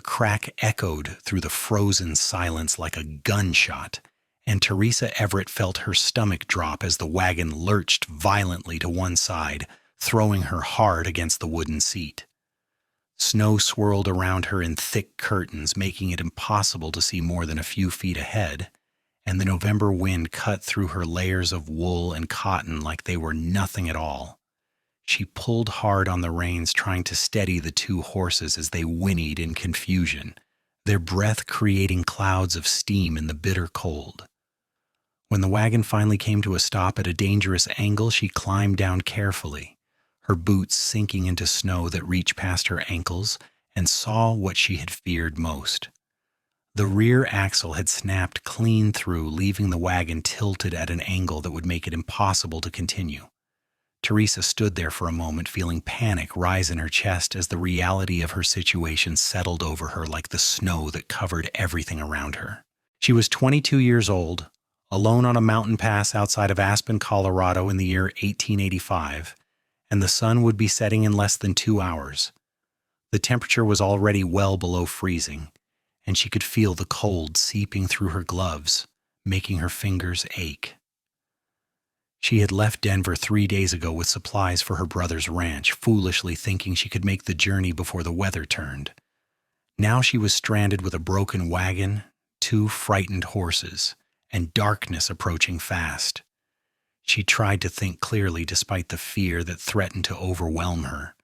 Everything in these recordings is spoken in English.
crack echoed through the frozen silence like a gunshot, and Theresa Everett felt her stomach drop as the wagon lurched violently to one side, throwing her hard against the wooden seat. Snow swirled around her in thick curtains, making it impossible to see more than a few feet ahead, and the November wind cut through her layers of wool and cotton like they were nothing at all. She pulled hard on the reins, trying to steady the two horses as they whinnied in confusion, their breath creating clouds of steam in the bitter cold. When the wagon finally came to a stop at a dangerous angle, she climbed down carefully, her boots sinking into snow that reached past her ankles, and saw what she had feared most. The rear axle had snapped clean through, leaving the wagon tilted at an angle that would make it impossible to continue. Theresa stood there for a moment, feeling panic rise in her chest as the reality of her situation settled over her like the snow that covered everything around her. She was 22 years old, alone on a mountain pass outside of Aspen, Colorado in the year 1885, and the sun would be setting in less than 2 hours. The temperature was already well below freezing, and she could feel the cold seeping through her gloves, making her fingers ache. She had left Denver 3 days ago with supplies for her brother's ranch, foolishly thinking she could make the journey before the weather turned. Now she was stranded with a broken wagon, 2 frightened horses, and darkness approaching fast. She tried to think clearly despite the fear that threatened to overwhelm her.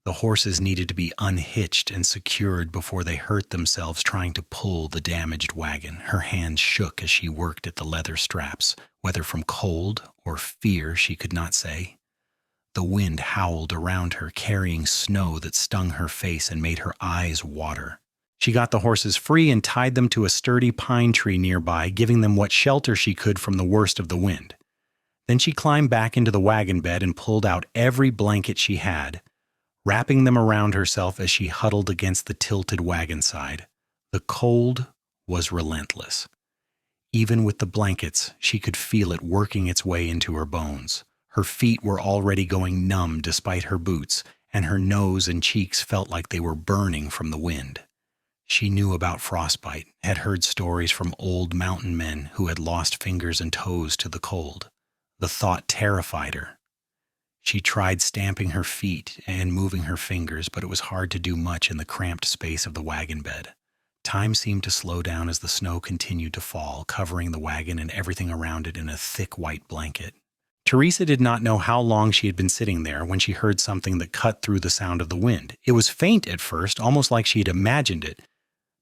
The horses needed to be unhitched and secured before they hurt themselves trying to pull the damaged wagon. Her hands shook as she worked at the leather straps, whether from cold or fear she could not say. The wind howled around her, carrying snow that stung her face and made her eyes water. She got the horses free and tied them to a sturdy pine tree nearby, giving them what shelter she could from the worst of the wind. Then she climbed back into the wagon bed and pulled out every blanket she had, wrapping them around herself as she huddled against the tilted wagon side. The cold was relentless. Even with the blankets, she could feel it working its way into her bones. Her feet were already going numb despite her boots, and her nose and cheeks felt like they were burning from the wind. She knew about frostbite, had heard stories from old mountain men who had lost fingers and toes to the cold. The thought terrified her. She tried stamping her feet and moving her fingers, but it was hard to do much in the cramped space of the wagon bed. Time seemed to slow down as the snow continued to fall, covering the wagon and everything around it in a thick white blanket. Theresa did not know how long she had been sitting there when she heard something that cut through the sound of the wind. It was faint at first, almost like she had imagined it,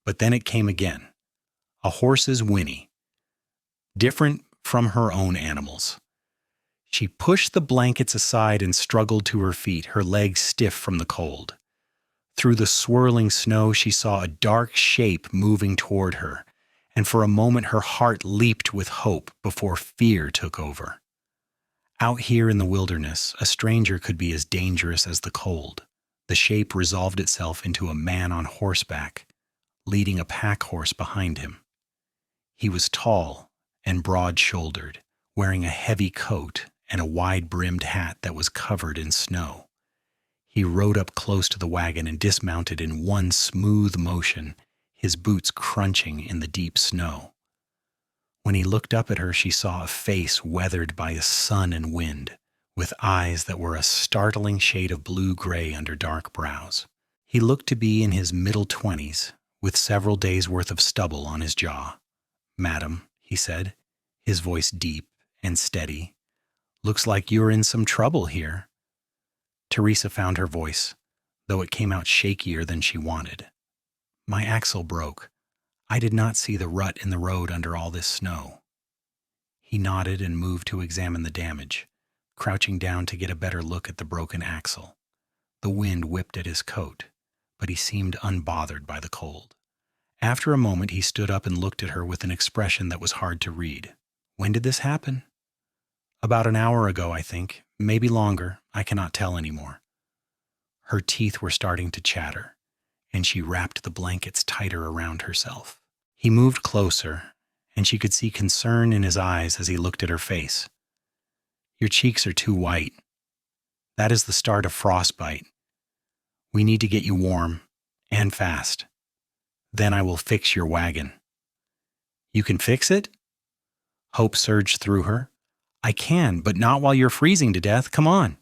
but then it came again. A horse's whinny, different from her own animals. She pushed the blankets aside and struggled to her feet, her legs stiff from the cold. Through the swirling snow, she saw a dark shape moving toward her, and for a moment her heart leaped with hope before fear took over. Out here in the wilderness, a stranger could be as dangerous as the cold. The shape resolved itself into a man on horseback, leading a pack horse behind him. He was tall and broad-shouldered, wearing a heavy coat and a wide-brimmed hat that was covered in snow. He rode up close to the wagon and dismounted in one smooth motion, his boots crunching in the deep snow. When he looked up at her, she saw a face weathered by the sun and wind, with eyes that were a startling shade of blue-gray under dark brows. He looked to be in his middle 20s, with several days' worth of stubble on his jaw. "Madam," he said, his voice deep and steady, "looks like you're in some trouble here." Theresa found her voice, though it came out shakier than she wanted. "My axle broke. I did not see the rut in the road under all this snow." He nodded and moved to examine the damage, crouching down to get a better look at the broken axle. The wind whipped at his coat, but he seemed unbothered by the cold. After a moment, he stood up and looked at her with an expression that was hard to read. "When did this happen?" "About an hour ago, I think. Maybe longer. I cannot tell anymore." Her teeth were starting to chatter, and she wrapped the blankets tighter around herself. He moved closer, and she could see concern in his eyes as he looked at her face. "Your cheeks are too white. That is the start of frostbite. We need to get you warm, and fast." Then I will fix your wagon." "You can fix it?" Hope surged through her. "I can, but not while you're freezing to death. Come on."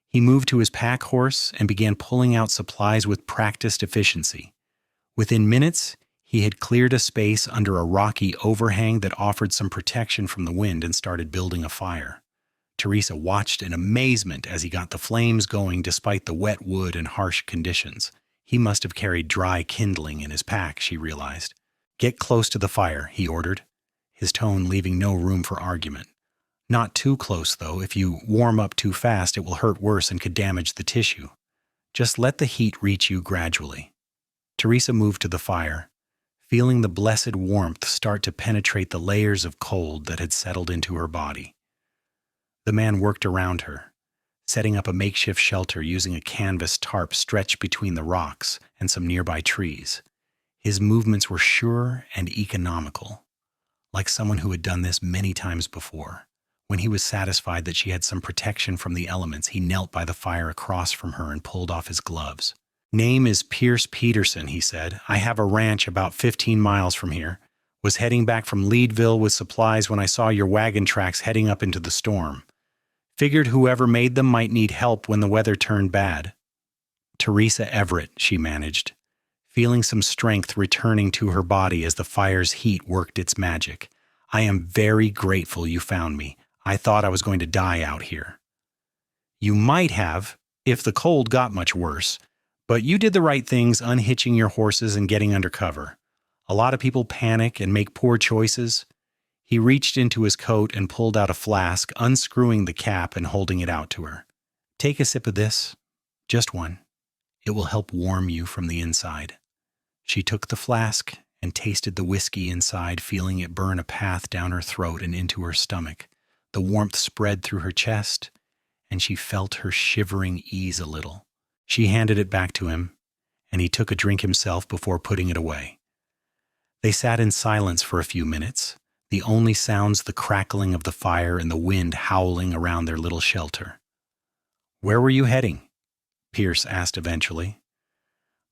He moved to his pack horse and began pulling out supplies with practiced efficiency. Within minutes, he had cleared a space under a rocky overhang that offered some protection from the wind and started building a fire. Theresa watched in amazement as he got the flames going despite the wet wood and harsh conditions. He must have carried dry kindling in his pack, she realized. "Get close to the fire," he ordered, his tone leaving no room for argument. "Not too close, though. If you warm up too fast, it will hurt worse and could damage the tissue. Just let the heat reach you gradually." Theresa moved to the fire, feeling the blessed warmth start to penetrate the layers of cold that had settled into her body. The man worked around her, setting up a makeshift shelter using a canvas tarp stretched between the rocks and some nearby trees. His movements were sure and economical, like someone who had done this many times before. When he was satisfied that she had some protection from the elements, he knelt by the fire across from her and pulled off his gloves. "Name is Pierce Peterson," he said. "I have a ranch about 15 miles from here. Was heading back from Leadville with supplies when I saw your wagon tracks heading up into the storm. Figured whoever made them might need help when the weather turned bad." "Theresa Everett," she managed, feeling some strength returning to her body as the fire's heat worked its magic. "I am very grateful you found me. I thought I was going to die out here." "You might have, if the cold got much worse. But you did the right things, unhitching your horses and getting under cover. A lot of people panic and make poor choices." He reached into his coat and pulled out a flask, unscrewing the cap and holding it out to her. "Take a sip of this. Just one. It will help warm you from the inside." She took the flask and tasted the whiskey inside, feeling it burn a path down her throat and into her stomach. The warmth spread through her chest, and she felt her shivering ease a little. She handed it back to him, and he took a drink himself before putting it away. They sat in silence for a few minutes, the only sounds the crackling of the fire and the wind howling around their little shelter. "Where were you heading?" Pierce asked eventually.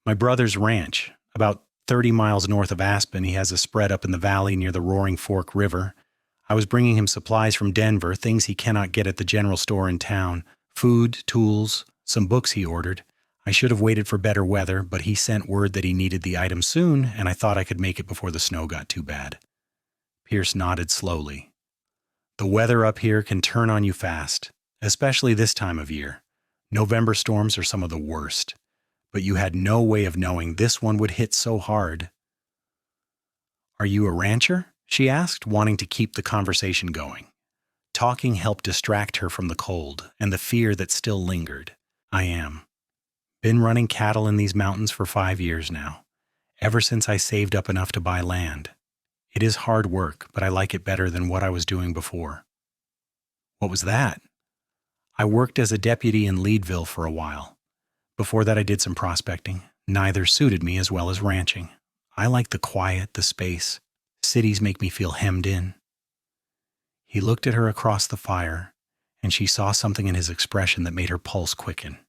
"My brother's ranch, about 30 miles north of Aspen. He has a spread up in the valley near the Roaring Fork River. I was bringing him supplies from Denver, things he cannot get at the general store in town. Food, tools, some books he ordered. I should have waited for better weather, but he sent word that he needed the items soon, and I thought I could make it before the snow got too bad." Pierce nodded slowly. "The weather up here can turn on you fast, especially this time of year. November storms are some of the worst, but you had no way of knowing this one would hit so hard." "Are you a rancher?" she asked, wanting to keep the conversation going. Talking helped distract her from the cold and the fear that still lingered. "I am. Been running cattle in these mountains for 5 years now, ever since I saved up enough to buy land. It is hard work, but I like it better than what I was doing before." "What was that?" "I worked as a deputy in Leadville for a while. Before that I did some prospecting. Neither suited me as well as ranching. I like the quiet, the space. Cities make me feel hemmed in." He looked at her across the fire, and she saw something in his expression that made her pulse quicken.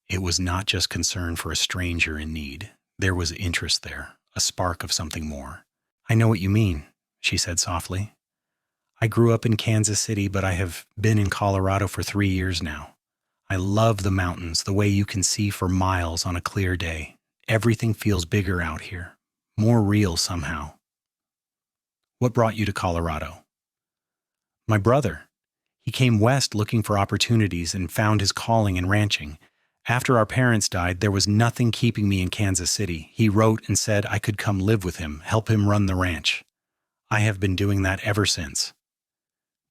It was not just concern for a stranger in need. There was interest there, a spark of something more. "I know what you mean," she said softly. "I grew up in Kansas City, but I have been in Colorado for 3 years now. I love the mountains, the way you can see for miles on a clear day. Everything feels bigger out here, more real somehow." "What brought you to Colorado?" "My brother. He came west looking for opportunities and found his calling in ranching. After our parents died, there was nothing keeping me in Kansas City. He wrote and said I could come live with him, help him run the ranch. I have been doing that ever since."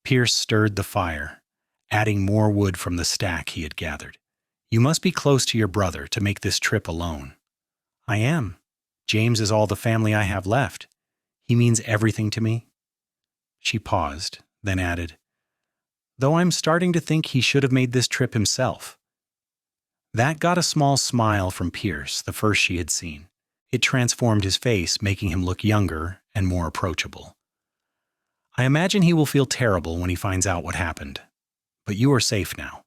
Pierce stirred the fire, adding more wood from the stack he had gathered. "You must be close to your brother to make this trip alone." "I am. James is all the family I have left. He means everything to me." She paused, then added, "Though I'm starting to think he should have made this trip himself." That got a small smile from Pierce, the first she had seen. It transformed his face, making him look younger and more approachable. "I imagine he will feel terrible when he finds out what happened. But you are safe now."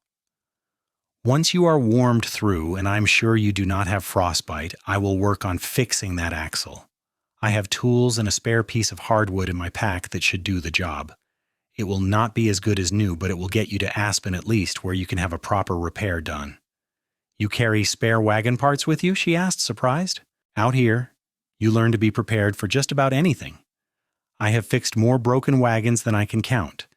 Once you are warmed through, and I'm sure you do not have frostbite, I will work on fixing that axle. I have tools and a spare piece of hardwood in my pack that should do the job. It will not be as good as new, but it will get you to Aspen at least, where you can have a proper repair done. You carry spare wagon parts with you? She asked, surprised. Out here, you learn to be prepared for just about anything. I have fixed more broken wagons than I can count.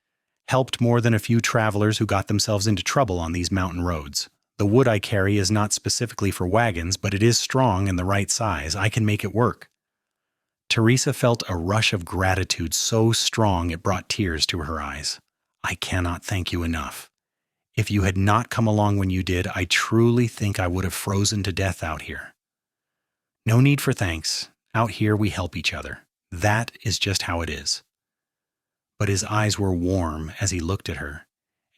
Helped more than a few travelers who got themselves into trouble on these mountain roads. The wood I carry is not specifically for wagons, but it is strong and the right size. I can make it work. Theresa felt a rush of gratitude so strong it brought tears to her eyes. I cannot thank you enough. If you had not come along when you did, I truly think I would have frozen to death out here. No need for thanks. Out here we help each other. That is just how it is. But his eyes were warm as he looked at her,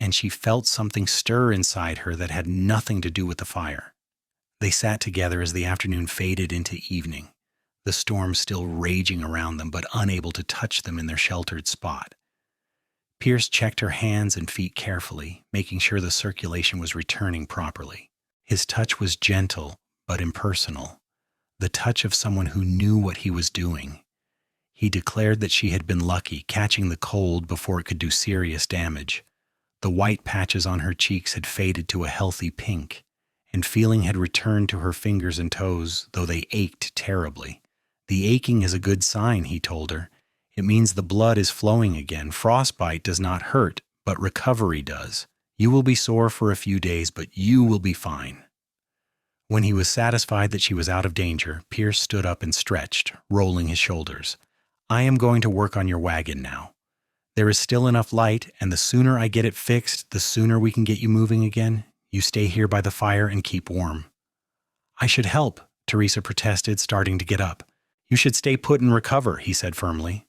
and she felt something stir inside her that had nothing to do with the fire. They sat together as the afternoon faded into evening, the storm still raging around them but unable to touch them in their sheltered spot. Pierce checked her hands and feet carefully, making sure the circulation was returning properly. His touch was gentle but impersonal, the touch of someone who knew what he was doing. He declared that she had been lucky, catching the cold before it could do serious damage. The white patches on her cheeks had faded to a healthy pink, and feeling had returned to her fingers and toes, though they ached terribly. The aching is a good sign, he told her. It means the blood is flowing again. Frostbite does not hurt, but recovery does. You will be sore for a few days, but you will be fine. When he was satisfied that she was out of danger, Pierce stood up and stretched, rolling his shoulders. I am going to work on your wagon now. There is still enough light, and the sooner I get it fixed, the sooner we can get you moving again. You stay here by the fire and keep warm. I should help, Theresa protested, starting to get up. You should stay put and recover, he said firmly.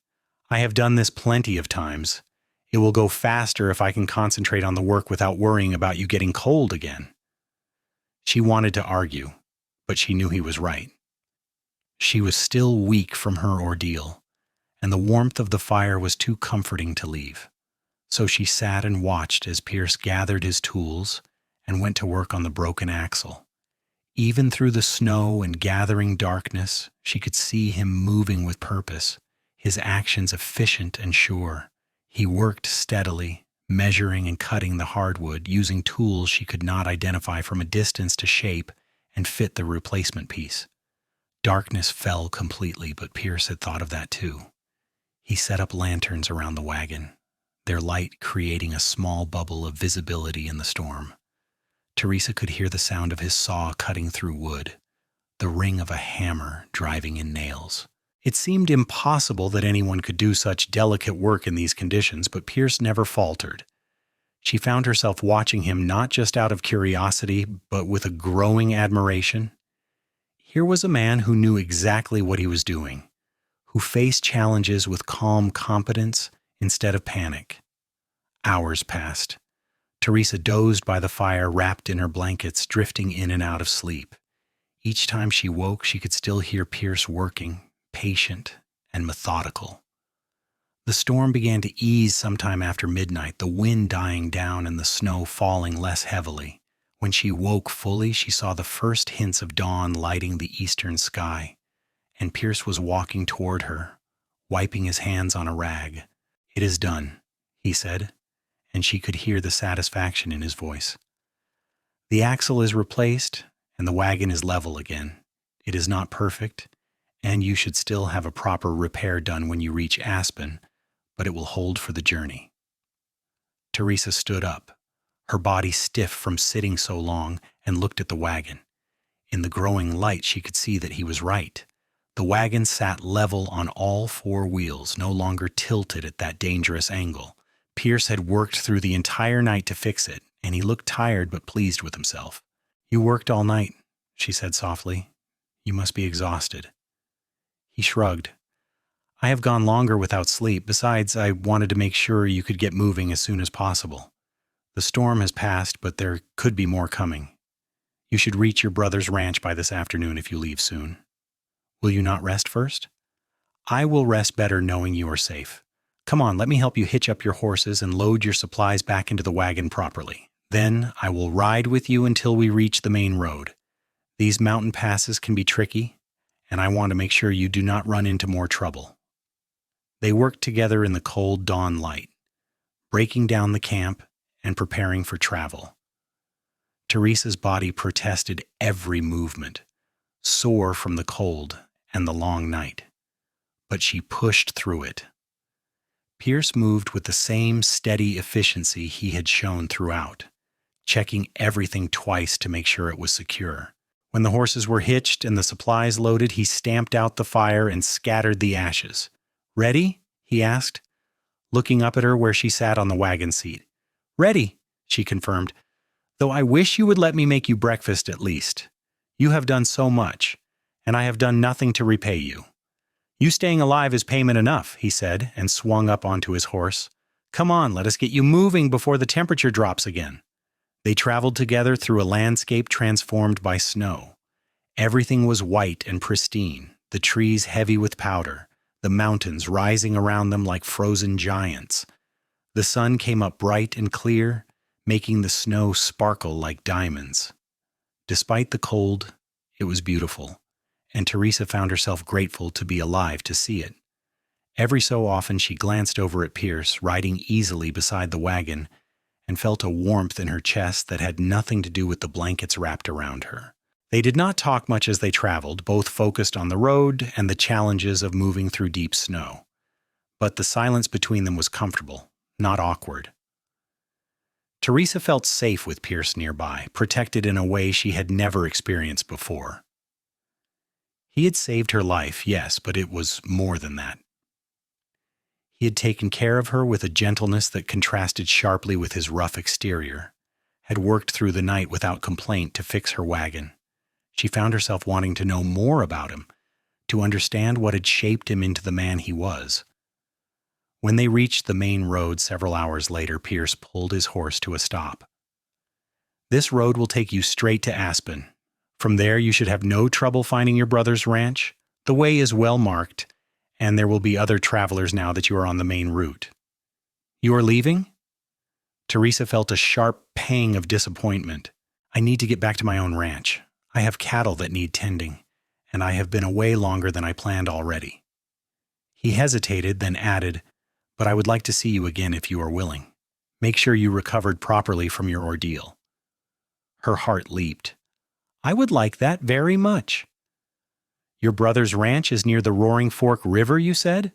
I have done this plenty of times. It will go faster if I can concentrate on the work without worrying about you getting cold again. She wanted to argue, but she knew he was right. She was still weak from her ordeal, and the warmth of the fire was too comforting to leave. So she sat and watched as Pierce gathered his tools and went to work on the broken axle. Even through the snow and gathering darkness, she could see him moving with purpose, his actions efficient and sure. He worked steadily, measuring and cutting the hardwood, using tools she could not identify from a distance to shape and fit the replacement piece. Darkness fell completely, but Pierce had thought of that too. He set up lanterns around the wagon, their light creating a small bubble of visibility in the storm. Theresa could hear the sound of his saw cutting through wood, the ring of a hammer driving in nails. It seemed impossible that anyone could do such delicate work in these conditions, but Pierce never faltered. She found herself watching him not just out of curiosity, but with a growing admiration. Here was a man who knew exactly what he was doing, who faced challenges with calm competence instead of panic. Hours passed. Theresa dozed by the fire, wrapped in her blankets, drifting in and out of sleep. Each time she woke, she could still hear Pierce working, patient and methodical. The storm began to ease sometime after midnight, the wind dying down and the snow falling less heavily. When she woke fully, she saw the first hints of dawn lighting the eastern sky, and Pierce was walking toward her, wiping his hands on a rag. "It is done," he said, and she could hear the satisfaction in his voice. "The axle is replaced, and the wagon is level again. It is not perfect, and you should still have a proper repair done when you reach Aspen, but it will hold for the journey." Theresa stood up, her body stiff from sitting so long, and looked at the wagon. In the growing light, she could see that he was right. The wagon sat level on all four wheels, no longer tilted at that dangerous angle. Pierce had worked through the entire night to fix it, and he looked tired but pleased with himself. "You worked all night," she said softly. "You must be exhausted." He shrugged. "I have gone longer without sleep. Besides, I wanted to make sure you could get moving as soon as possible. The storm has passed, but there could be more coming. You should reach your brother's ranch by this afternoon if you leave soon. Will you not rest first?" "I will rest better knowing you are safe. Come on, let me help you hitch up your horses and load your supplies back into the wagon properly. Then I will ride with you until we reach the main road. These mountain passes can be tricky, and I want to make sure you do not run into more trouble." They worked together in the cold dawn light, breaking down the camp and preparing for travel. Theresa's body protested every movement, sore from the cold and the long night, but she pushed through it. Pierce moved with the same steady efficiency he had shown throughout, checking everything twice to make sure it was secure. When the horses were hitched and the supplies loaded, he stamped out the fire and scattered the ashes. "Ready?" he asked, looking up at her where she sat on the wagon seat. "Ready," she confirmed, "though I wish you would let me make you breakfast at least. You have done so much, and I have done nothing to repay you." "You staying alive is payment enough," he said, and swung up onto his horse. "Come on, let us get you moving before the temperature drops again." They traveled together through a landscape transformed by snow. Everything was white and pristine, the trees heavy with powder, the mountains rising around them like frozen giants. The sun came up bright and clear, making the snow sparkle like diamonds. Despite the cold, it was beautiful, and Theresa found herself grateful to be alive to see it. Every so often she glanced over at Pierce, riding easily beside the wagon, and felt a warmth in her chest that had nothing to do with the blankets wrapped around her. They did not talk much as they traveled, both focused on the road and the challenges of moving through deep snow. But the silence between them was comfortable, not awkward. Theresa felt safe with Pierce nearby, protected in a way she had never experienced before. He had saved her life, yes, but it was more than that. He had taken care of her with a gentleness that contrasted sharply with his rough exterior, had worked through the night without complaint to fix her wagon. She found herself wanting to know more about him, to understand what had shaped him into the man he was. When they reached the main road several hours later, Pierce pulled his horse to a stop. "This road will take you straight to Aspen. From there you should have no trouble finding your brother's ranch. The way is well marked, and there will be other travelers now that you are on the main route." "You are leaving?" Theresa felt a sharp pang of disappointment. "I need to get back to my own ranch. I have cattle that need tending, and I have been away longer than I planned already." He hesitated, then added, "But I would like to see you again if you are willing. Make sure you recovered properly from your ordeal." Her heart leaped. "I would like that very much." "Your brother's ranch is near the Roaring Fork River, you said?"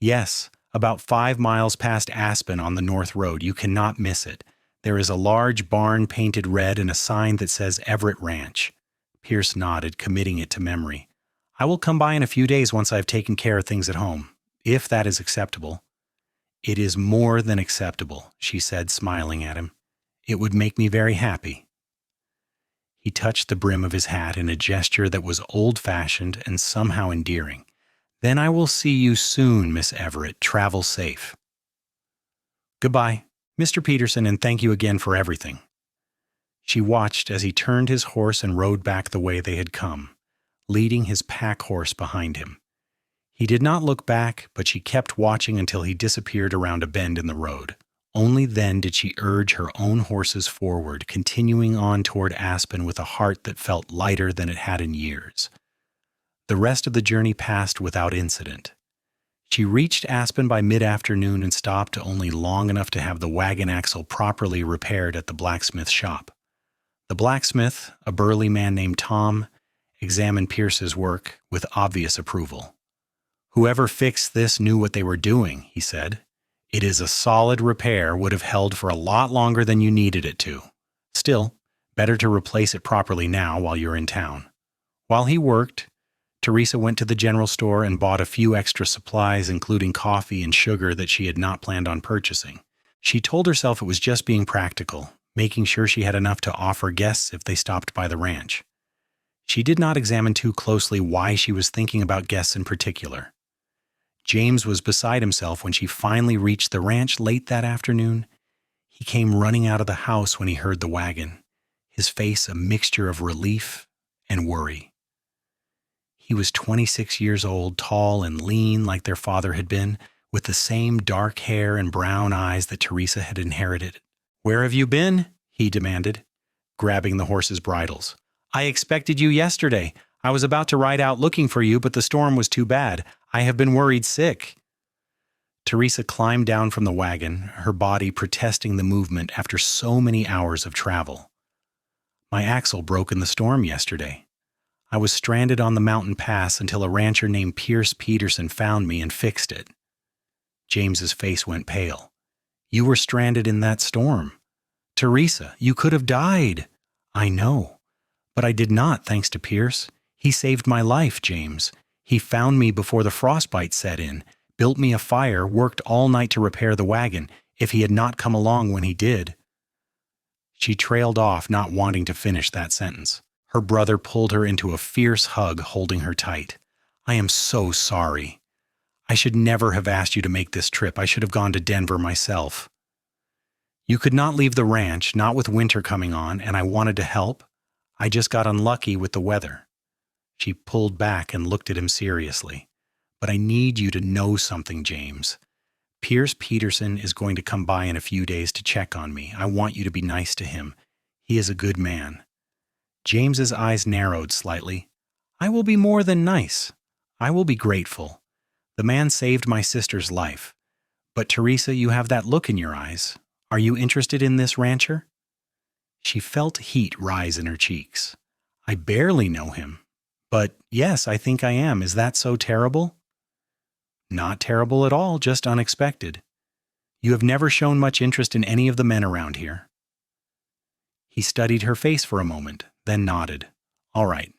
"Yes, about 5 miles past Aspen on the North Road. You cannot miss it. There is a large barn painted red and a sign that says Everett Ranch." Pierce nodded, committing it to memory. "I will come by in a few days once I have taken care of things at home, if that is acceptable." "It is more than acceptable," she said, smiling at him. "It would make me very happy." He touched the brim of his hat in a gesture that was old-fashioned and somehow endearing. "Then I will see you soon, Miss Everett. Travel safe." "Goodbye, Mr. Peterson, and thank you again for everything." She watched as he turned his horse and rode back the way they had come, leading his pack horse behind him. He did not look back, but she kept watching until he disappeared around a bend in the road. Only then did she urge her own horses forward, continuing on toward Aspen with a heart that felt lighter than it had in years. The rest of the journey passed without incident. She reached Aspen by mid-afternoon and stopped only long enough to have the wagon axle properly repaired at the blacksmith shop. The blacksmith, a burly man named Tom, examined Pierce's work with obvious approval. "Whoever fixed this knew what they were doing," he said. "It is a solid repair, would have held for a lot longer than you needed it to. Still, better to replace it properly now while you're in town." While he worked, Theresa went to the general store and bought a few extra supplies, including coffee and sugar that she had not planned on purchasing. She told herself it was just being practical, making sure she had enough to offer guests if they stopped by the ranch. She did not examine too closely why she was thinking about guests in particular. James was beside himself when she finally reached the ranch late that afternoon. He came running out of the house when he heard the wagon, his face a mixture of relief and worry. He was 26 years old, tall and lean like their father had been, with the same dark hair and brown eyes that Theresa had inherited. "Where have you been?" he demanded, grabbing the horses' bridles. "I expected you yesterday. I was about to ride out looking for you, but the storm was too bad. I have been worried sick." Theresa climbed down from the wagon, her body protesting the movement after so many hours of travel. "My axle broke in the storm yesterday. I was stranded on the mountain pass until a rancher named Pierce Peterson found me and fixed it." James's face went pale. "You were stranded in that storm. Theresa, you could have died." "I know, but I did not, thanks to Pierce. He saved my life, James. He found me before the frostbite set in, built me a fire, worked all night to repair the wagon. If he had not come along when he did—" She trailed off, not wanting to finish that sentence. Her brother pulled her into a fierce hug, holding her tight. "I am so sorry. I should never have asked you to make this trip. I should have gone to Denver myself." "You could not leave the ranch, not with winter coming on, and I wanted to help. I just got unlucky with the weather." She pulled back and looked at him seriously. "But I need you to know something, James. Pierce Peterson is going to come by in a few days to check on me. I want you to be nice to him. He is a good man." James's eyes narrowed slightly. "I will be more than nice. I will be grateful. The man saved my sister's life. But Theresa, you have that look in your eyes. Are you interested in this rancher?" She felt heat rise in her cheeks. "I barely know him. But yes, I think I am. Is that so terrible?" "Not terrible at all, just unexpected. You have never shown much interest in any of the men around here." He studied her face for a moment, then nodded. "All right.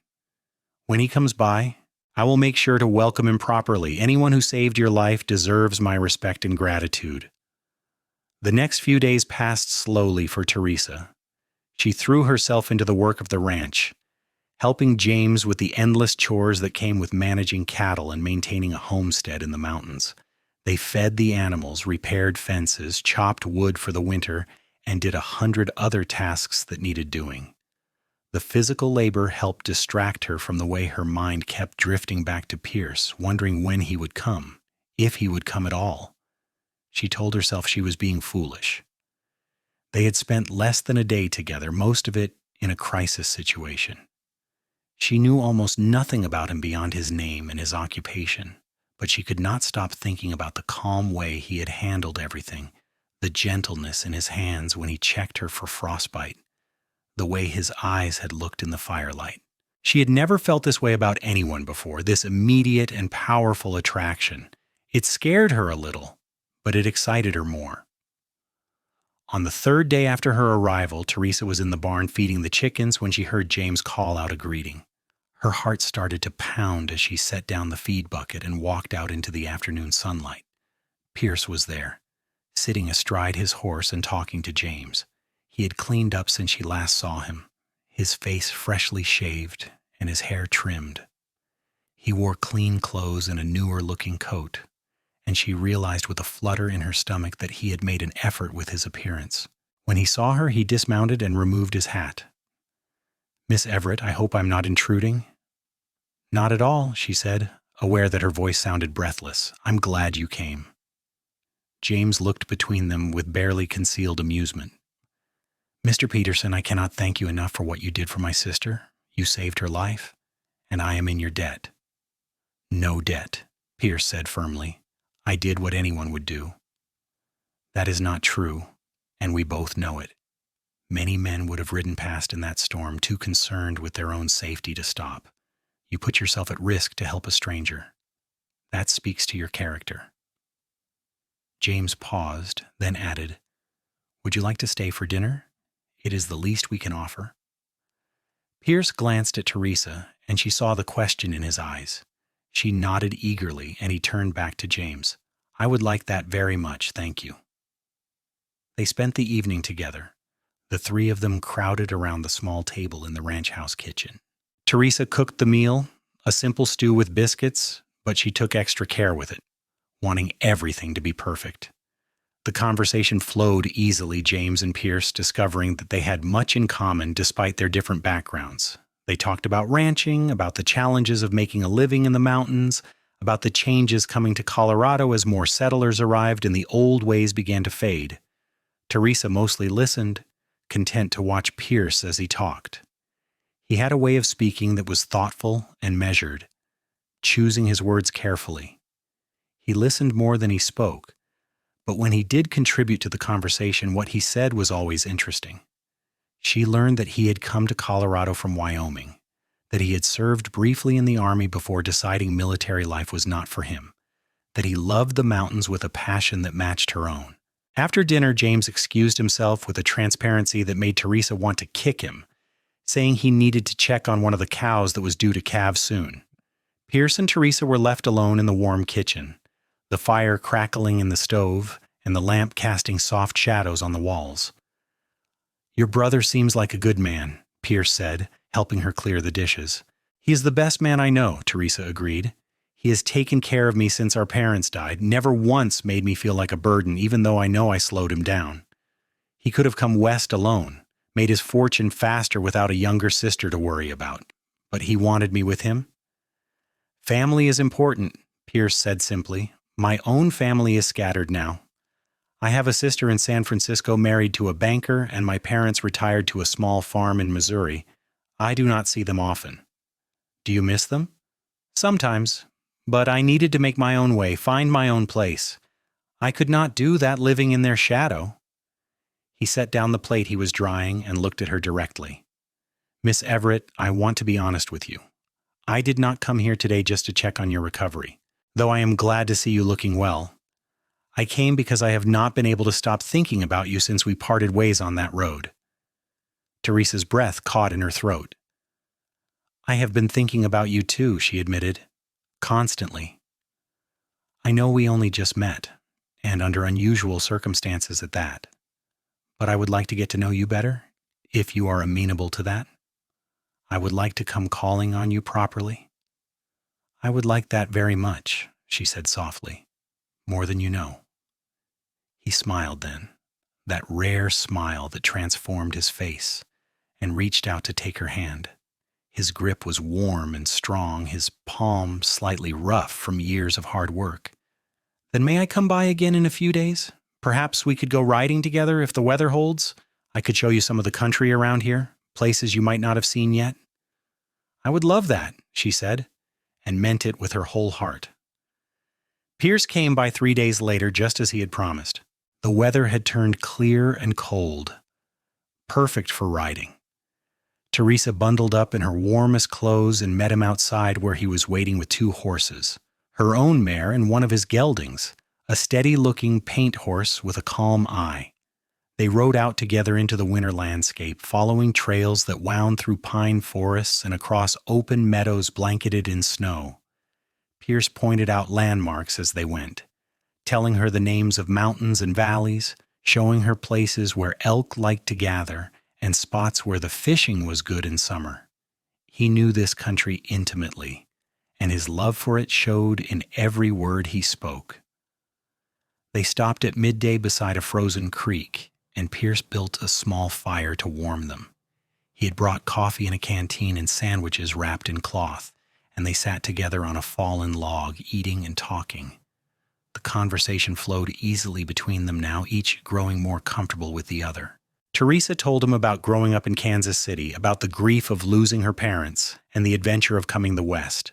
When he comes by, I will make sure to welcome him properly. Anyone who saved your life deserves my respect and gratitude." The next few days passed slowly for Theresa. She threw herself into the work of the ranch, helping James with the endless chores that came with managing cattle and maintaining a homestead in the mountains. They fed the animals, repaired fences, chopped wood for the winter, and did 100 other tasks that needed doing. The physical labor helped distract her from the way her mind kept drifting back to Pierce, wondering when he would come, if he would come at all. She told herself she was being foolish. They had spent less than a day together, most of it in a crisis situation. She knew almost nothing about him beyond his name and his occupation, but she could not stop thinking about the calm way he had handled everything, the gentleness in his hands when he checked her for frostbite, the way his eyes had looked in the firelight. She had never felt this way about anyone before, this immediate and powerful attraction. It scared her a little, but it excited her more. On the third day after her arrival, Theresa was in the barn feeding the chickens when she heard James call out a greeting. Her heart started to pound as she set down the feed bucket and walked out into the afternoon sunlight. Pierce was there, sitting astride his horse and talking to James. He had cleaned up since she last saw him, his face freshly shaved and his hair trimmed. He wore clean clothes and a newer-looking coat, and she realized with a flutter in her stomach that he had made an effort with his appearance. When he saw her, he dismounted and removed his hat. "Miss Everett, I hope I'm not intruding." "Not at all," she said, aware that her voice sounded breathless. "I'm glad you came." James looked between them with barely concealed amusement. "Mr. Peterson, I cannot thank you enough for what you did for my sister. You saved her life, and I am in your debt." "No debt," Pierce said firmly. "I did what anyone would do." "That is not true, and we both know it. Many men would have ridden past in that storm, too concerned with their own safety to stop. You put yourself at risk to help a stranger. That speaks to your character." James paused, then added, "Would you like to stay for dinner? It is the least we can offer." Pierce glanced at Theresa, and she saw the question in his eyes. She nodded eagerly, and he turned back to James. "I would like that very much, thank you." They spent the evening together, the three of them crowded around the small table in the ranch house kitchen. Theresa cooked the meal, a simple stew with biscuits, but she took extra care with it, wanting everything to be perfect. The conversation flowed easily, James and Pierce discovering that they had much in common despite their different backgrounds. They talked about ranching, about the challenges of making a living in the mountains, about the changes coming to Colorado as more settlers arrived and the old ways began to fade. Theresa mostly listened, content to watch Pierce as he talked. He had a way of speaking that was thoughtful and measured, choosing his words carefully. He listened more than he spoke, but when he did contribute to the conversation, what he said was always interesting. She learned that he had come to Colorado from Wyoming, that he had served briefly in the Army before deciding military life was not for him, that he loved the mountains with a passion that matched her own. After dinner, James excused himself with a transparency that made Theresa want to kick him, saying he needed to check on one of the cows that was due to calve soon. Pierce and Theresa were left alone in the warm kitchen, the fire crackling in the stove and the lamp casting soft shadows on the walls. "Your brother seems like a good man," Pierce said, helping her clear the dishes. "He is the best man I know," Theresa agreed. "He has taken care of me since our parents died, never once made me feel like a burden, even though I know I slowed him down. He could have come west alone, made his fortune faster without a younger sister to worry about. But he wanted me with him." "Family is important," Pierce said simply. "My own family is scattered now. I have a sister in San Francisco married to a banker, and my parents retired to a small farm in Missouri. I do not see them often." "Do you miss them?" "Sometimes, but I needed to make my own way, find my own place. I could not do that living in their shadow." He set down the plate he was drying and looked at her directly. "Miss Everett, I want to be honest with you. I did not come here today just to check on your recovery, though I am glad to see you looking well. I came because I have not been able to stop thinking about you since we parted ways on that road." Theresa's breath caught in her throat. "I have been thinking about you too," she admitted. "Constantly. I know we only just met, and under unusual circumstances at that. But I would like to get to know you better, if you are amenable to that. I would like to come calling on you properly." "I would like that very much," she said softly. "More than you know." He smiled then, that rare smile that transformed his face, and reached out to take her hand. His grip was warm and strong, his palm slightly rough from years of hard work. "Then may I come by again in a few days? Perhaps we could go riding together if the weather holds. I could show you some of the country around here, places you might not have seen yet." "I would love that," she said, and meant it with her whole heart. Pierce came by 3 days later, just as he had promised. The weather had turned clear and cold, perfect for riding. Theresa bundled up in her warmest clothes and met him outside where he was waiting with 2 horses, her own mare and one of his geldings, a steady-looking paint horse with a calm eye. They rode out together into the winter landscape, following trails that wound through pine forests and across open meadows blanketed in snow. Pierce pointed out landmarks as they went, telling her the names of mountains and valleys, showing her places where elk liked to gather and spots where the fishing was good in summer. He knew this country intimately, and his love for it showed in every word he spoke. They stopped at midday beside a frozen creek, and Pierce built a small fire to warm them. He had brought coffee in a canteen and sandwiches wrapped in cloth, and they sat together on a fallen log, eating and talking. The conversation flowed easily between them now, each growing more comfortable with the other. Theresa told him about growing up in Kansas City, about the grief of losing her parents, and the adventure of coming the West.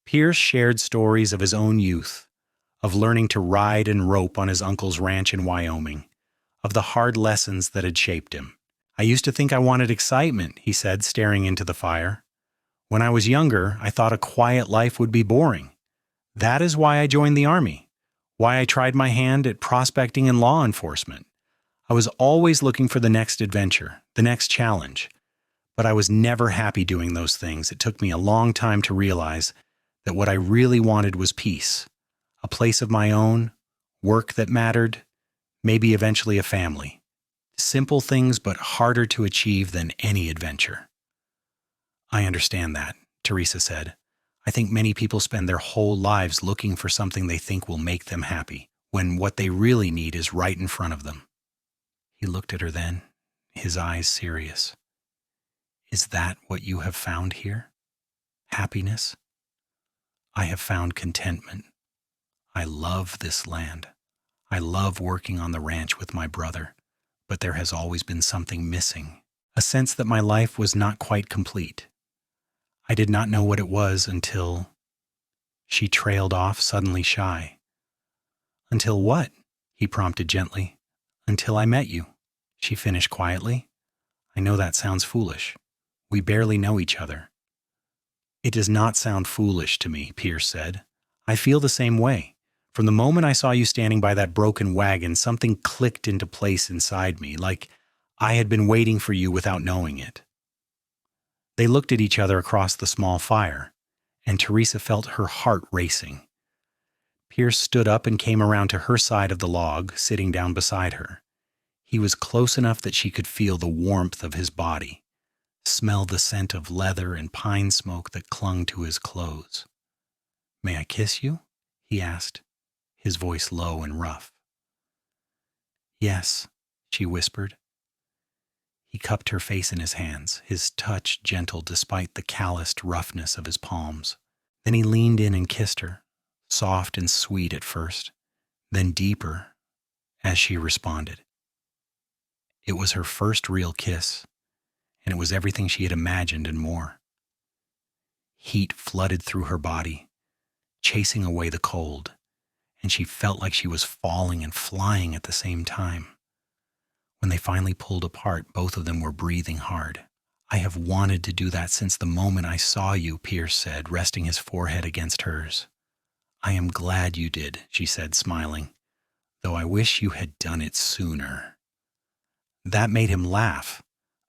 Pierce shared stories of his own youth, of learning to ride and rope on his uncle's ranch in Wyoming, of the hard lessons that had shaped him. "I used to think I wanted excitement," he said, staring into the fire. "When I was younger, I thought a quiet life would be boring. That is why I joined the Army, why I tried my hand at prospecting and law enforcement. I was always looking for the next adventure, the next challenge. But I was never happy doing those things. It took me a long time to realize that what I really wanted was peace, a place of my own, work that mattered, maybe eventually a family. Simple things, but harder to achieve than any adventure." "I understand that," Theresa said. "I think many people spend their whole lives looking for something they think will make them happy, when what they really need is right in front of them." He looked at her then, his eyes serious. "Is that what you have found here? Happiness?" "I have found contentment. I love this land. I love working on the ranch with my brother. but there has always been something missing, a sense that my life was not quite complete. I did not know what it was until—" She trailed off, suddenly shy. "Until what?" he prompted gently. "Until I met you," she finished quietly. "I know that sounds foolish. We barely know each other." "It does not sound foolish to me," Pierce said. "I feel the same way. From the moment I saw you standing by that broken wagon, something clicked into place inside me, like I had been waiting for you without knowing it." They looked at each other across the small fire, and Theresa felt her heart racing. Pierce stood up and came around to her side of the log, sitting down beside her. He was close enough that she could feel the warmth of his body, smell the scent of leather and pine smoke that clung to his clothes. "May I kiss you?" he asked, his voice low and rough. "Yes," she whispered. He cupped her face in his hands, his touch gentle despite the calloused roughness of his palms. Then he leaned in and kissed her, soft and sweet at first, then deeper as she responded. It was her first real kiss, and it was everything she had imagined and more. Heat flooded through her body, chasing away the cold, and she felt like she was falling and flying at the same time. When they finally pulled apart, both of them were breathing hard. "I have wanted to do that since the moment I saw you," Pierce said, resting his forehead against hers. "I am glad you did," she said, smiling, "though I wish you had done it sooner." That made him laugh,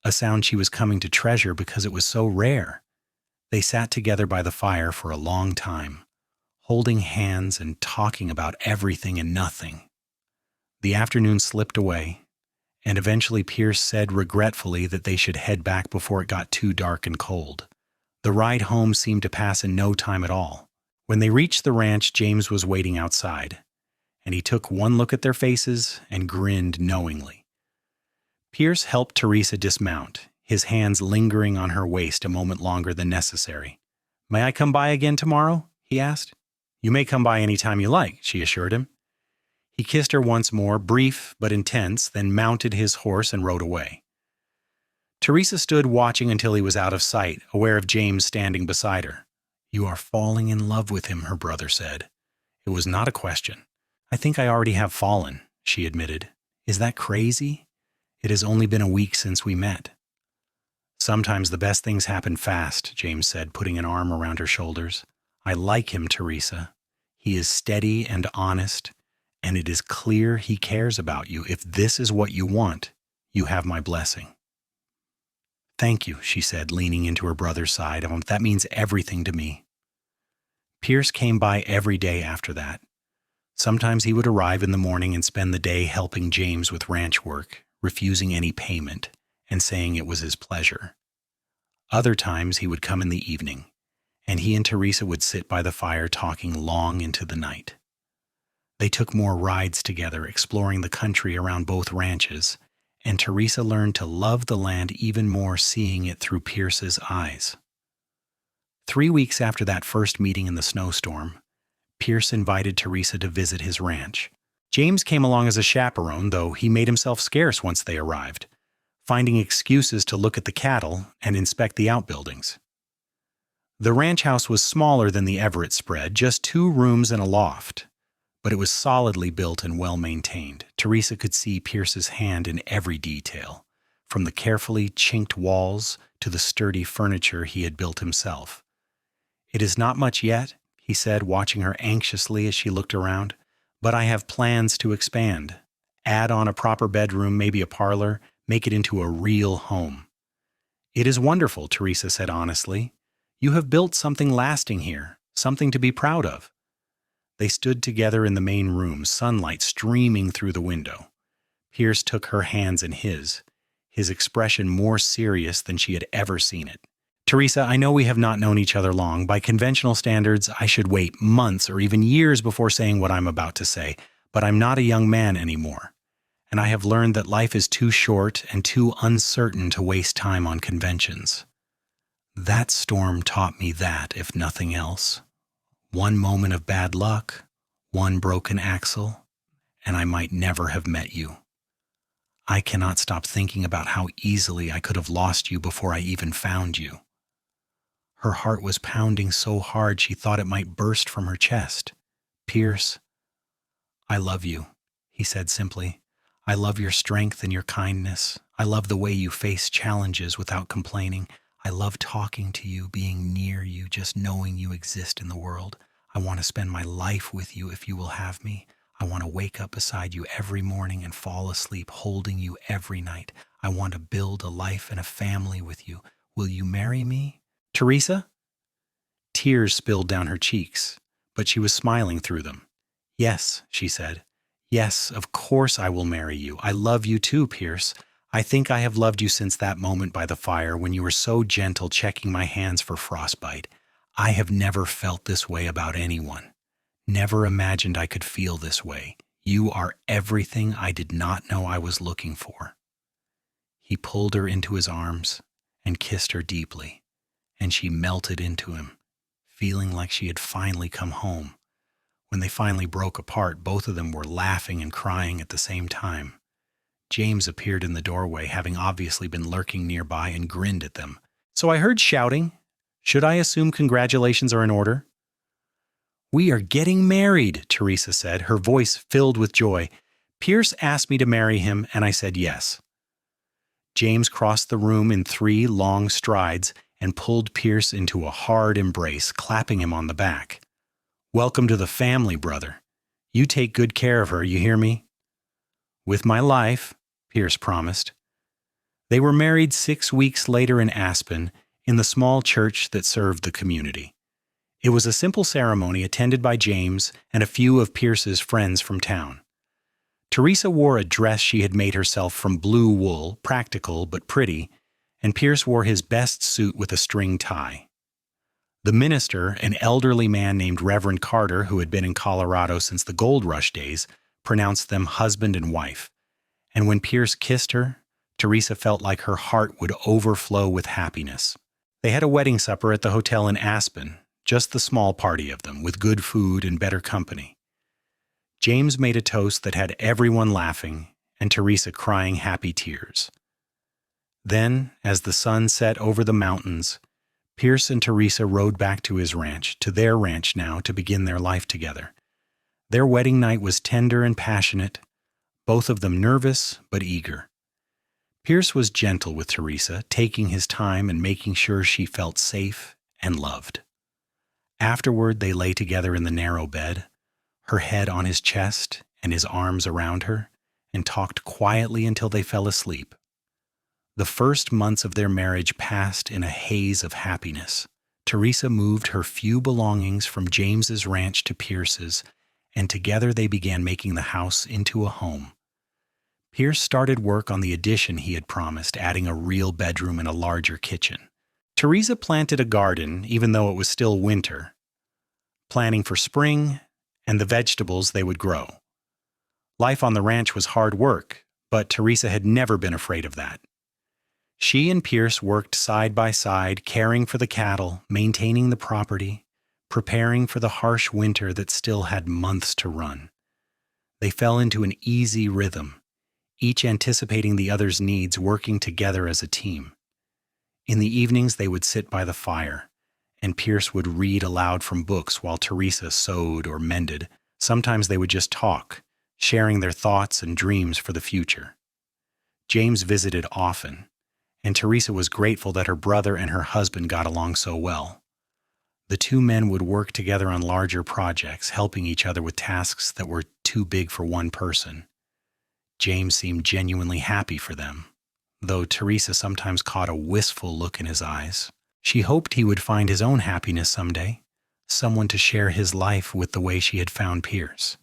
a sound she was coming to treasure because it was so rare. They sat together by the fire for a long time, holding hands and talking about everything and nothing. The afternoon slipped away, and eventually Pierce said regretfully that they should head back before it got too dark and cold. The ride home seemed to pass in no time at all. When they reached the ranch, James was waiting outside, and he took one look at their faces and grinned knowingly. Pierce helped Theresa dismount, his hands lingering on her waist a moment longer than necessary. "May I come by again tomorrow?" he asked. "You may come by any time you like," she assured him. He kissed her once more, brief but intense, then mounted his horse and rode away. Theresa stood watching until he was out of sight, aware of James standing beside her. "You are falling in love with him," her brother said. It was not a question. "I think I already have fallen," she admitted. "Is that crazy? It has only been a week since we met." "Sometimes the best things happen fast," James said, putting an arm around her shoulders. "I like him, Theresa. He is steady and honest, and it is clear he cares about you. If this is what you want, you have my blessing." "Thank you," she said, leaning into her brother's side. "That means everything to me." Pierce came by every day after that. Sometimes he would arrive in the morning and spend the day helping James with ranch work, refusing any payment and saying it was his pleasure. Other times he would come in the evening, and he and Theresa would sit by the fire talking long into the night. They took more rides together, exploring the country around both ranches, and Theresa learned to love the land even more seeing it through Pierce's eyes. 3 weeks after that first meeting in the snowstorm, Pierce invited Theresa to visit his ranch. James came along as a chaperone, though he made himself scarce once they arrived, finding excuses to look at the cattle and inspect the outbuildings. The ranch house was smaller than the Everett spread, just 2 rooms and a loft, but it was solidly built and well-maintained. Theresa could see Pierce's hand in every detail, from the carefully chinked walls to the sturdy furniture he had built himself. "It is not much yet," he said, watching her anxiously as she looked around, "but I have plans to expand. Add on a proper bedroom, maybe a parlor, make it into a real home." "It is wonderful," Theresa said honestly. "You have built something lasting here, something to be proud of." They stood together in the main room, sunlight streaming through the window. Pierce took her hands in his expression more serious than she had ever seen it. "Theresa, I know we have not known each other long. By conventional standards, I should wait months or even years before saying what I'm about to say, but I'm not a young man anymore, and I have learned that life is too short and too uncertain to waste time on conventions. That storm taught me that, if nothing else. One moment of bad luck, one broken axle, and I might never have met you. I cannot stop thinking about how easily I could have lost you before I even found you." Her heart was pounding so hard she thought it might burst from her chest. "Pierce, I love you," he said simply. "I love your strength and your kindness. I love the way you face challenges without complaining. I love talking to you, being near you, just knowing you exist in the world. I want to spend my life with you if you will have me. I want to wake up beside you every morning and fall asleep holding you every night. I want to build a life and a family with you. Will you marry me?" "Theresa?" Tears spilled down her cheeks, but she was smiling through them. "Yes," she said. "Yes, of course I will marry you. I love you too, Pierce. I think I have loved you since that moment by the fire when you were so gentle checking my hands for frostbite. I have never felt this way about anyone. Never imagined I could feel this way. You are everything I did not know I was looking for." He pulled her into his arms and kissed her deeply, and she melted into him, feeling like she had finally come home. When they finally broke apart, both of them were laughing and crying at the same time. James appeared in the doorway, having obviously been lurking nearby, and grinned at them. "So I heard shouting. Should I assume congratulations are in order?" "We are getting married," Theresa said, her voice filled with joy. "Pierce asked me to marry him, and I said yes." James crossed the room in 3 long strides and pulled Pierce into a hard embrace, clapping him on the back. "Welcome to the family, brother. You take good care of her, you hear me?" "With my life," Pierce promised. They were married 6 weeks later in Aspen, in the small church that served the community. It was a simple ceremony attended by James and a few of Pierce's friends from town. Theresa wore a dress she had made herself from blue wool, practical but pretty, and Pierce wore his best suit with a string tie. The minister, an elderly man named Reverend Carter, who had been in Colorado since the gold rush days, pronounced them husband and wife. And when Pierce kissed her, Theresa felt like her heart would overflow with happiness. They had a wedding supper at the hotel in Aspen, just the small party of them, with good food and better company. James made a toast that had everyone laughing and Theresa crying happy tears. Then, as the sun set over the mountains, Pierce and Theresa rode back to his ranch, to their ranch now, to begin their life together. Their wedding night was tender and passionate, both of them nervous but eager. Pierce was gentle with Theresa, taking his time and making sure she felt safe and loved. Afterward, they lay together in the narrow bed, her head on his chest and his arms around her, and talked quietly until they fell asleep. The first months of their marriage passed in a haze of happiness. Theresa moved her few belongings from James's ranch to Pierce's, and together they began making the house into a home. Pierce started work on the addition he had promised, adding a real bedroom and a larger kitchen. Theresa planted a garden, even though it was still winter, planning for spring and the vegetables they would grow. Life on the ranch was hard work, but Theresa had never been afraid of that. She and Pierce worked side by side, caring for the cattle, maintaining the property, preparing for the harsh winter that still had months to run. They fell into an easy rhythm, each anticipating the other's needs, working together as a team. In the evenings, they would sit by the fire, and Pierce would read aloud from books while Theresa sewed or mended. Sometimes they would just talk, sharing their thoughts and dreams for the future. James visited often, and Theresa was grateful that her brother and her husband got along so well. The 2 men would work together on larger projects, helping each other with tasks that were too big for one person. James seemed genuinely happy for them, though Theresa sometimes caught a wistful look in his eyes. She hoped he would find his own happiness someday, someone to share his life with the way she had found Pierce.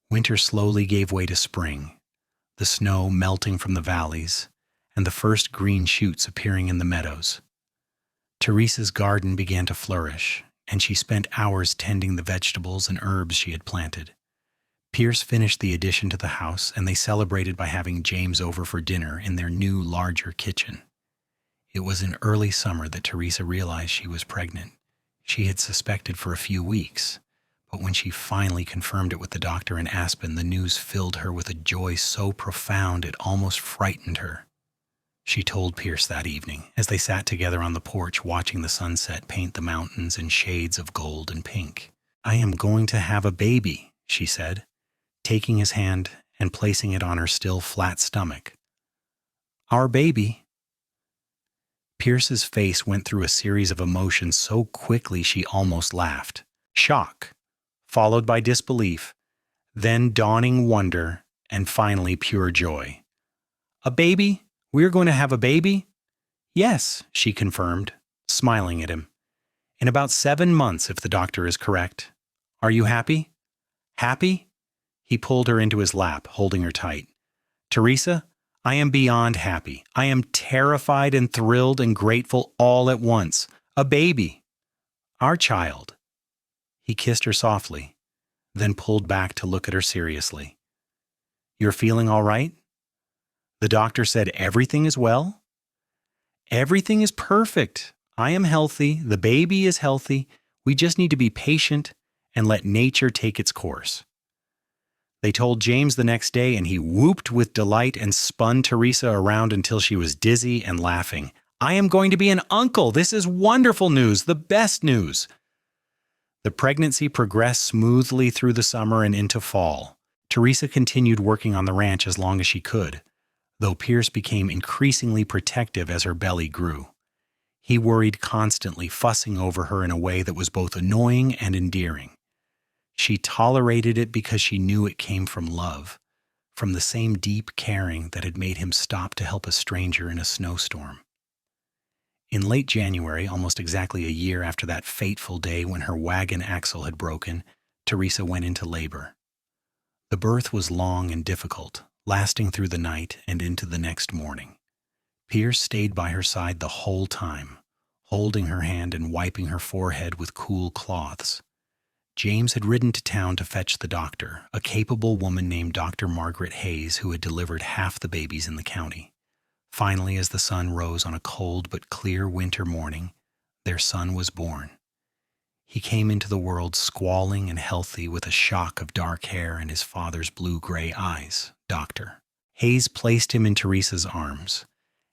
Winter slowly gave way to spring, the snow melting from the valleys, and the first green shoots appearing in the meadows. Theresa's garden began to flourish, and she spent hours tending the vegetables and herbs she had planted. Pierce finished the addition to the house, and they celebrated by having James over for dinner in their new, larger kitchen. It was in early summer that Theresa realized she was pregnant. She had suspected for a few weeks, But when she finally confirmed it with the doctor in Aspen, the news filled her with a joy so profound it almost frightened her. She told Pierce that evening, as they sat together on the porch watching the sunset paint the mountains in shades of gold and pink. "I am going to have a baby," she said, taking his hand and placing it on her still flat stomach. "Our baby." Pierce's face went through a series of emotions so quickly she almost laughed. Shock, followed by disbelief, then dawning wonder, and finally pure joy. "A baby? We're going to have a baby?" "Yes," she confirmed, smiling at him. "In about 7 months, if the doctor is correct. Are you happy?" "Happy?" He pulled her into his lap, holding her tight. "Theresa, I am beyond happy. I am terrified and thrilled and grateful all at once. A baby. Our child." He kissed her softly, then pulled back to look at her seriously. "You're feeling all right? The doctor said everything is well?" "Everything is perfect. I am healthy. The baby is healthy. We just need to be patient and let nature take its course." They told James the next day, and he whooped with delight and spun Theresa around until she was dizzy and laughing. "I am going to be an uncle. This is wonderful news, the best news." The pregnancy progressed smoothly through the summer and into fall. Theresa continued working on the ranch as long as she could, though Pierce became increasingly protective as her belly grew. He worried constantly, fussing over her in a way that was both annoying and endearing. She tolerated it because she knew it came from love, from the same deep caring that had made him stop to help a stranger in a snowstorm. In late January, almost exactly a year after that fateful day when her wagon axle had broken, Theresa went into labor. The birth was long and difficult, lasting through the night and into the next morning. Pierce stayed by her side the whole time, holding her hand and wiping her forehead with cool cloths. James had ridden to town to fetch the doctor, a capable woman named Dr. Margaret Hayes, who had delivered half the babies in the county. Finally, as the sun rose on a cold but clear winter morning, their son was born. He came into the world squalling and healthy, with a shock of dark hair and his father's blue-gray eyes. Doctor Hayes placed him in Theresa's arms,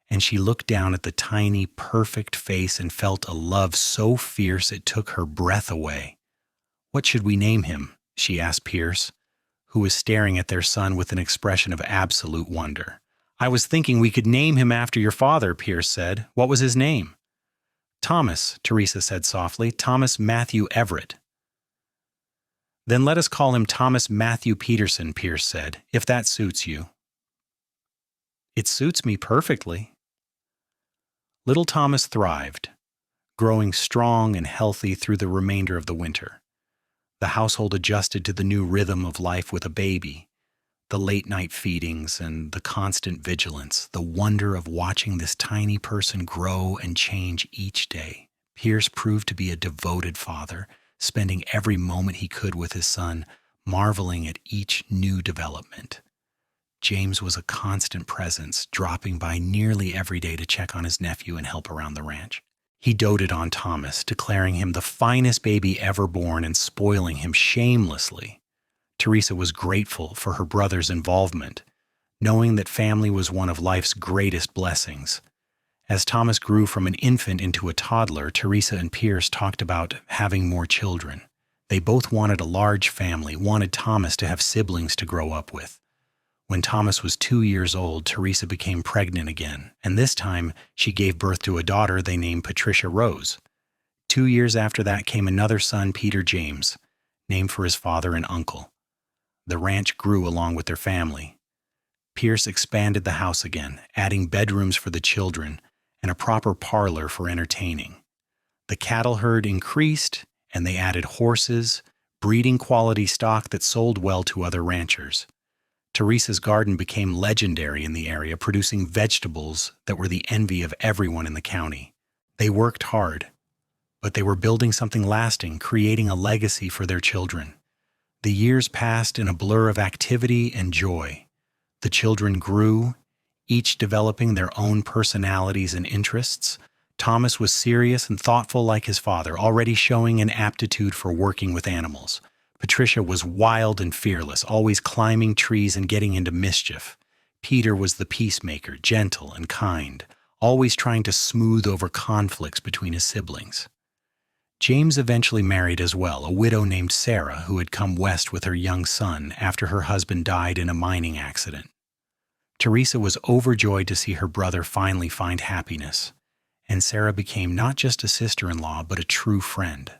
and she looked down at the tiny, perfect face and felt a love so fierce it took her breath away. "What should we name him?" she asked Pierce, who was staring at their son with an expression of absolute wonder. "I was thinking we could name him after your father," Pierce said. "What was his name?" "Thomas," Theresa said softly. "Thomas Matthew Everett." "Then let us call him Thomas Matthew Peterson," Pierce said, "if that suits you." "It suits me perfectly." Little Thomas thrived, growing strong and healthy through the remainder of the winter. The household adjusted to the new rhythm of life with a baby, the late-night feedings and the constant vigilance, the wonder of watching this tiny person grow and change each day. Pierce proved to be a devoted father, spending every moment he could with his son, marveling at each new development. James was a constant presence, dropping by nearly every day to check on his nephew and help around the ranch. He doted on Thomas, declaring him the finest baby ever born and spoiling him shamelessly. Theresa was grateful for her brother's involvement, knowing that family was one of life's greatest blessings. As Thomas grew from an infant into a toddler, Theresa and Pierce talked about having more children. They both wanted a large family, wanted Thomas to have siblings to grow up with. When Thomas was 2 years old, Theresa became pregnant again, and this time she gave birth to a daughter they named Patricia Rose. 2 years after that came another son, Peter James, named for his father and uncle. The ranch grew along with their family. Pierce expanded the house again, adding bedrooms for the children and a proper parlor for entertaining. The cattle herd increased, and they added horses, breeding quality stock that sold well to other ranchers. Theresa's garden became legendary in the area, producing vegetables that were the envy of everyone in the county. They worked hard, but they were building something lasting, creating a legacy for their children. The years passed in a blur of activity and joy. The children grew, each developing their own personalities and interests. Thomas was serious and thoughtful like his father, already showing an aptitude for working with animals. Patricia was wild and fearless, always climbing trees and getting into mischief. Peter was the peacemaker, gentle and kind, always trying to smooth over conflicts between his siblings. James eventually married as well, a widow named Sarah who had come west with her young son after her husband died in a mining accident. Theresa was overjoyed to see her brother finally find happiness, and Sarah became not just a sister-in-law but a true friend.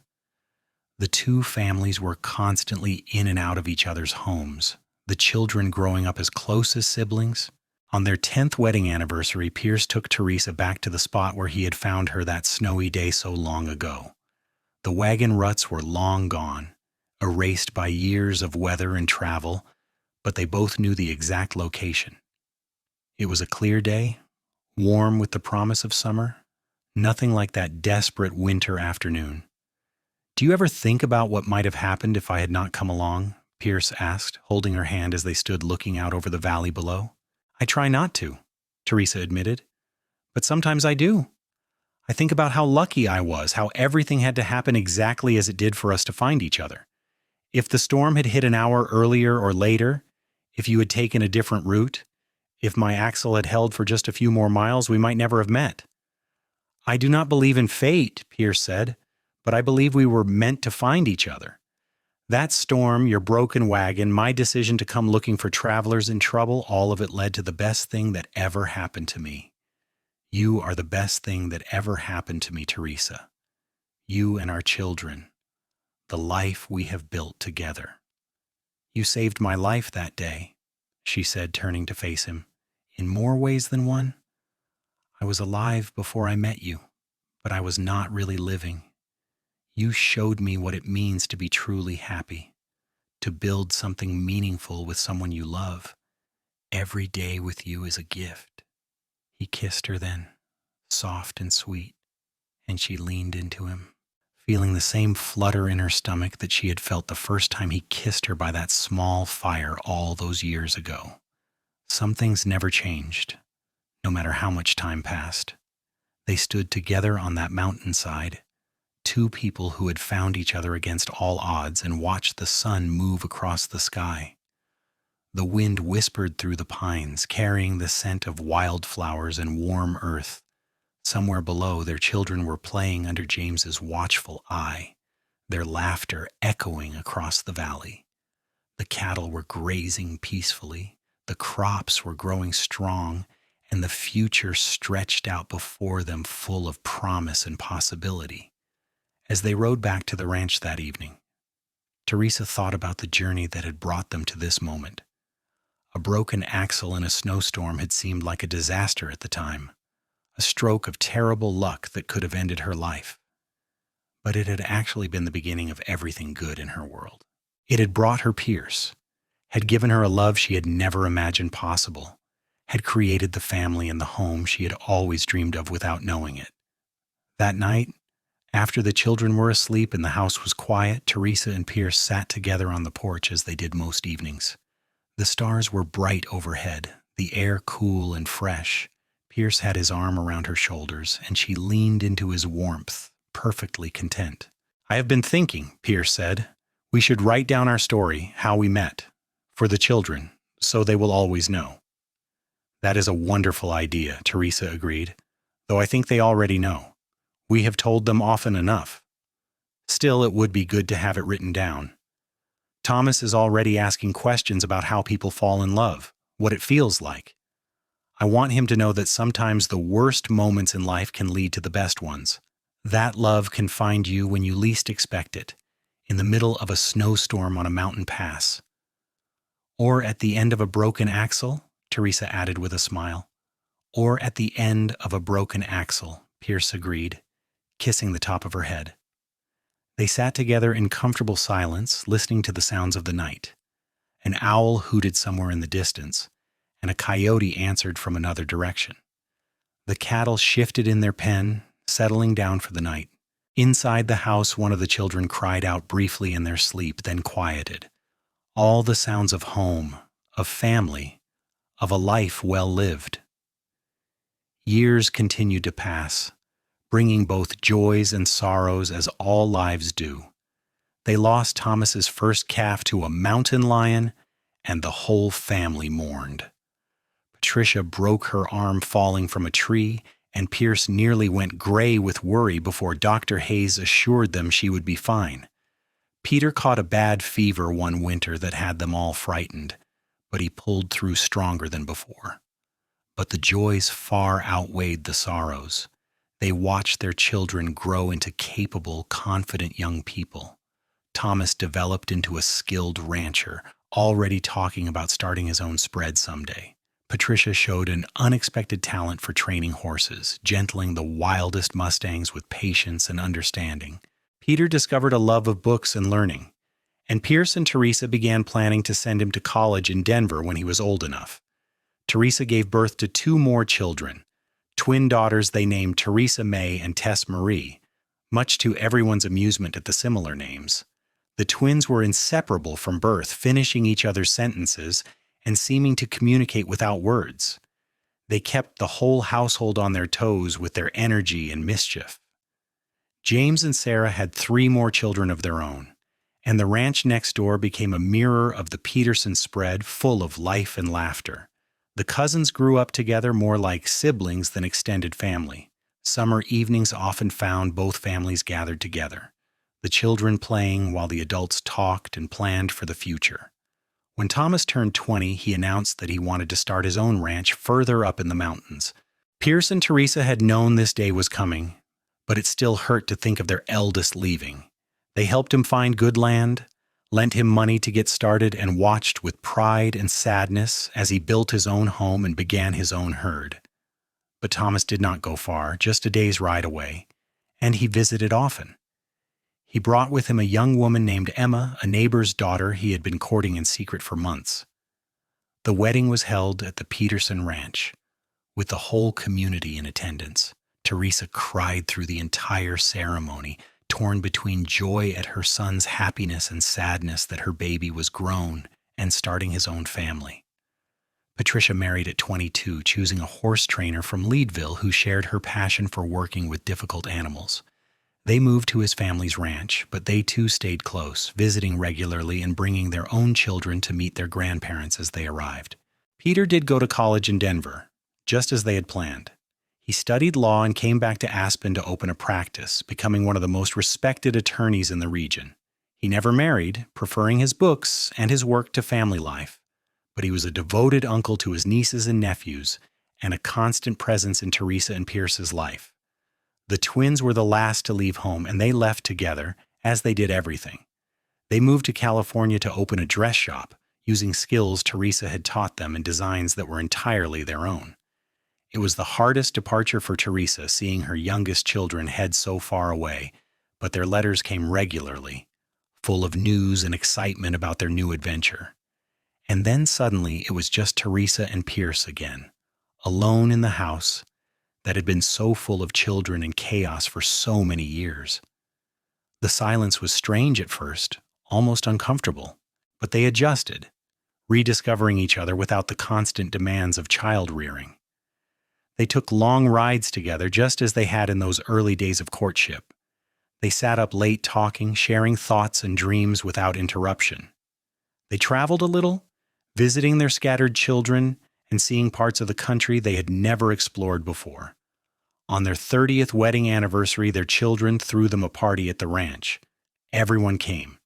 The two families were constantly in and out of each other's homes, the children growing up as close as siblings. On their 10th wedding anniversary, Pierce took Theresa back to the spot where he had found her that snowy day so long ago. The wagon ruts were long gone, erased by years of weather and travel, but they both knew the exact location. It was a clear day, warm with the promise of summer, nothing like that desperate winter afternoon. "Do you ever think about what might have happened if I had not come along?" Pierce asked, holding her hand as they stood looking out over the valley below. "I try not to," Theresa admitted, "but sometimes I do. I think about how lucky I was, how everything had to happen exactly as it did for us to find each other. If the storm had hit an hour earlier or later, if you had taken a different route, if my axle had held for just a few more miles, we might never have met." "I do not believe in fate," Pierce said, "but I believe we were meant to find each other. That storm, your broken wagon, my decision to come looking for travelers in trouble, all of it led to the best thing that ever happened to me. You are the best thing that ever happened to me, Theresa. You and our children, the life we have built together. You saved my life that day," she said, turning to face him. "In more ways than one. I was alive before I met you, but I was not really living. You showed me what it means to be truly happy, to build something meaningful with someone you love. Every day with you is a gift." He kissed her then, soft and sweet, and she leaned into him, feeling the same flutter in her stomach that she had felt the first time he kissed her by that small fire all those years ago. Some things never changed, no matter how much time passed. They stood together on that mountainside, two people who had found each other against all odds and watched the sun move across the sky. The wind whispered through the pines, carrying the scent of wildflowers and warm earth. Somewhere below, their children were playing under James's watchful eye, their laughter echoing across the valley. The cattle were grazing peacefully, the crops were growing strong, and the future stretched out before them full of promise and possibility. As they rode back to the ranch that evening, Theresa thought about the journey that had brought them to this moment. A broken axle in a snowstorm had seemed like a disaster at the time, a stroke of terrible luck that could have ended her life. But it had actually been the beginning of everything good in her world. It had brought her Pierce, had given her a love she had never imagined possible, had created the family and the home she had always dreamed of without knowing it. That night, after the children were asleep and the house was quiet, Theresa and Pierce sat together on the porch as they did most evenings. The stars were bright overhead, the air cool and fresh. Pierce had his arm around her shoulders, and she leaned into his warmth, perfectly content. "I have been thinking," Pierce said, "we should write down our story, how we met, for the children, so they will always know." "That is a wonderful idea," Theresa agreed, "though I think they already know. We have told them often enough. Still, it would be good to have it written down. Thomas is already asking questions about how people fall in love, what it feels like. I want him to know that sometimes the worst moments in life can lead to the best ones. That love can find you when you least expect it, in the middle of a snowstorm on a mountain pass. Or at the end of a broken axle," Theresa added with a smile. "Or at the end of a broken axle," Pierce agreed, kissing the top of her head. They sat together in comfortable silence, listening to the sounds of the night. An owl hooted somewhere in the distance, and a coyote answered from another direction. The cattle shifted in their pen, settling down for the night. Inside the house, one of the children cried out briefly in their sleep, then quieted. All the sounds of home, of family, of a life well lived. Years continued to pass, bringing both joys and sorrows as all lives do. They lost Thomas's first calf to a mountain lion, and the whole family mourned. Patricia broke her arm falling from a tree, and Pierce nearly went gray with worry before Dr. Hayes assured them she would be fine. Peter caught a bad fever one winter that had them all frightened, but he pulled through stronger than before. But the joys far outweighed the sorrows. They watched their children grow into capable, confident young people. Thomas developed into a skilled rancher, already talking about starting his own spread someday. Patricia showed an unexpected talent for training horses, gentling the wildest mustangs with patience and understanding. Peter discovered a love of books and learning, and Pierce and Theresa began planning to send him to college in Denver when he was old enough. Theresa gave birth to 2 more children, twin daughters they named Theresa May and Tess Marie, much to everyone's amusement at the similar names. The twins were inseparable from birth, finishing each other's sentences and seeming to communicate without words. They kept the whole household on their toes with their energy and mischief. James and Sarah had 3 more children of their own, and the ranch next door became a mirror of the Peterson spread, full of life and laughter. The cousins grew up together more like siblings than extended family. Summer evenings often found both families gathered together, the children playing while the adults talked and planned for the future. When Thomas turned 20, he announced that he wanted to start his own ranch further up in the mountains. Pierce and Theresa had known this day was coming, but it still hurt to think of their eldest leaving. They helped him find good land, lent him money to get started, and watched with pride and sadness as he built his own home and began his own herd. But Thomas did not go far, just a day's ride away, and he visited often. He brought with him a young woman named Emma, a neighbor's daughter he had been courting in secret for months. The wedding was held at the Peterson Ranch, with the whole community in attendance. Theresa cried through the entire ceremony, torn between joy at her son's happiness and sadness that her baby was grown and starting his own family. Patricia married at 22, choosing a horse trainer from Leadville who shared her passion for working with difficult animals. They moved to his family's ranch, but they too stayed close, visiting regularly and bringing their own children to meet their grandparents as they arrived. Peter did go to college in Denver, just as they had planned. He studied law and came back to Aspen to open a practice, becoming one of the most respected attorneys in the region. He never married, preferring his books and his work to family life, but he was a devoted uncle to his nieces and nephews and a constant presence in Theresa and Pierce's life. The twins were the last to leave home, and they left together, as they did everything. They moved to California to open a dress shop, using skills Theresa had taught them and designs that were entirely their own. It was the hardest departure for Theresa, seeing her youngest children head so far away, but their letters came regularly, full of news and excitement about their new adventure. And then suddenly it was just Theresa and Pierce again, alone in the house that had been so full of children and chaos for so many years. The silence was strange at first, almost uncomfortable, but they adjusted, rediscovering each other without the constant demands of child-rearing. They took long rides together just as they had in those early days of courtship. They sat up late talking, sharing thoughts and dreams without interruption. They traveled a little, visiting their scattered children and seeing parts of the country they had never explored before. On their 30th wedding anniversary, their children threw them a party at the ranch. Everyone came,